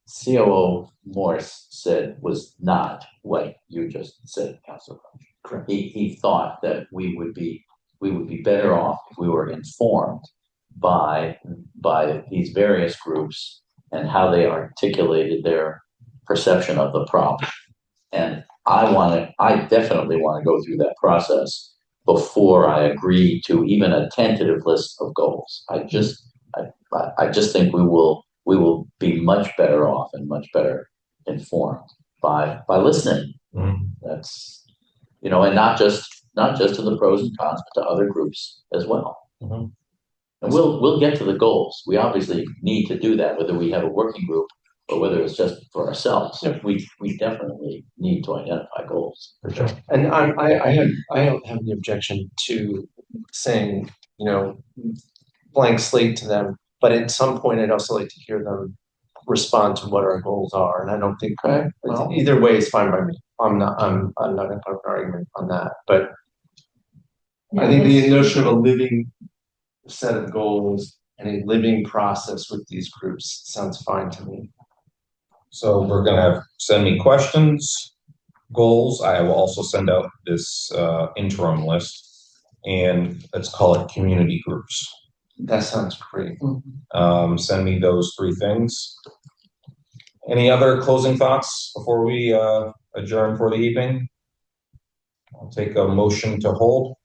COO Morse said was not what you just said, Councilor.
Correct.
He thought that we would be better off if we were informed by these various groups and how they articulated their perception of the problem. And I definitely want to go through that process before I agree to even a tentative list of goals. I just think we will be much better off and much better informed by listening.
Mhm.
That's, and not just to the pros and cons, but to other groups as well.
Mhm.
And we'll get to the goals. We obviously need to do that, whether we have a working group or whether it's just for ourselves. We definitely need to identify goals for sure.
And I don't have any objection to saying, blank slate to them, but at some point I'd also like to hear them respond to what our goals are. And I don't think either way is fine by me. I'm not gonna put an argument on that, but I think the notion of a living set of goals and a living process with these groups sounds fine to me.
So we're gonna send me questions, goals. I will also send out this interim list, and let's call it community groups.
That sounds great.
Send me those 3 things. Any other closing thoughts before we adjourn for the evening? I'll take a motion to hold.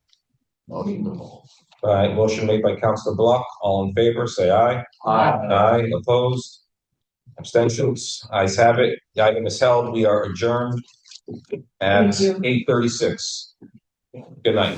Motion to hold.
All right, motion made by Councilor Block. All in favor, say aye. Aye, opposed? Abstentions? Ayes have it. The item is held. We are adjourned at 8:36. Good night.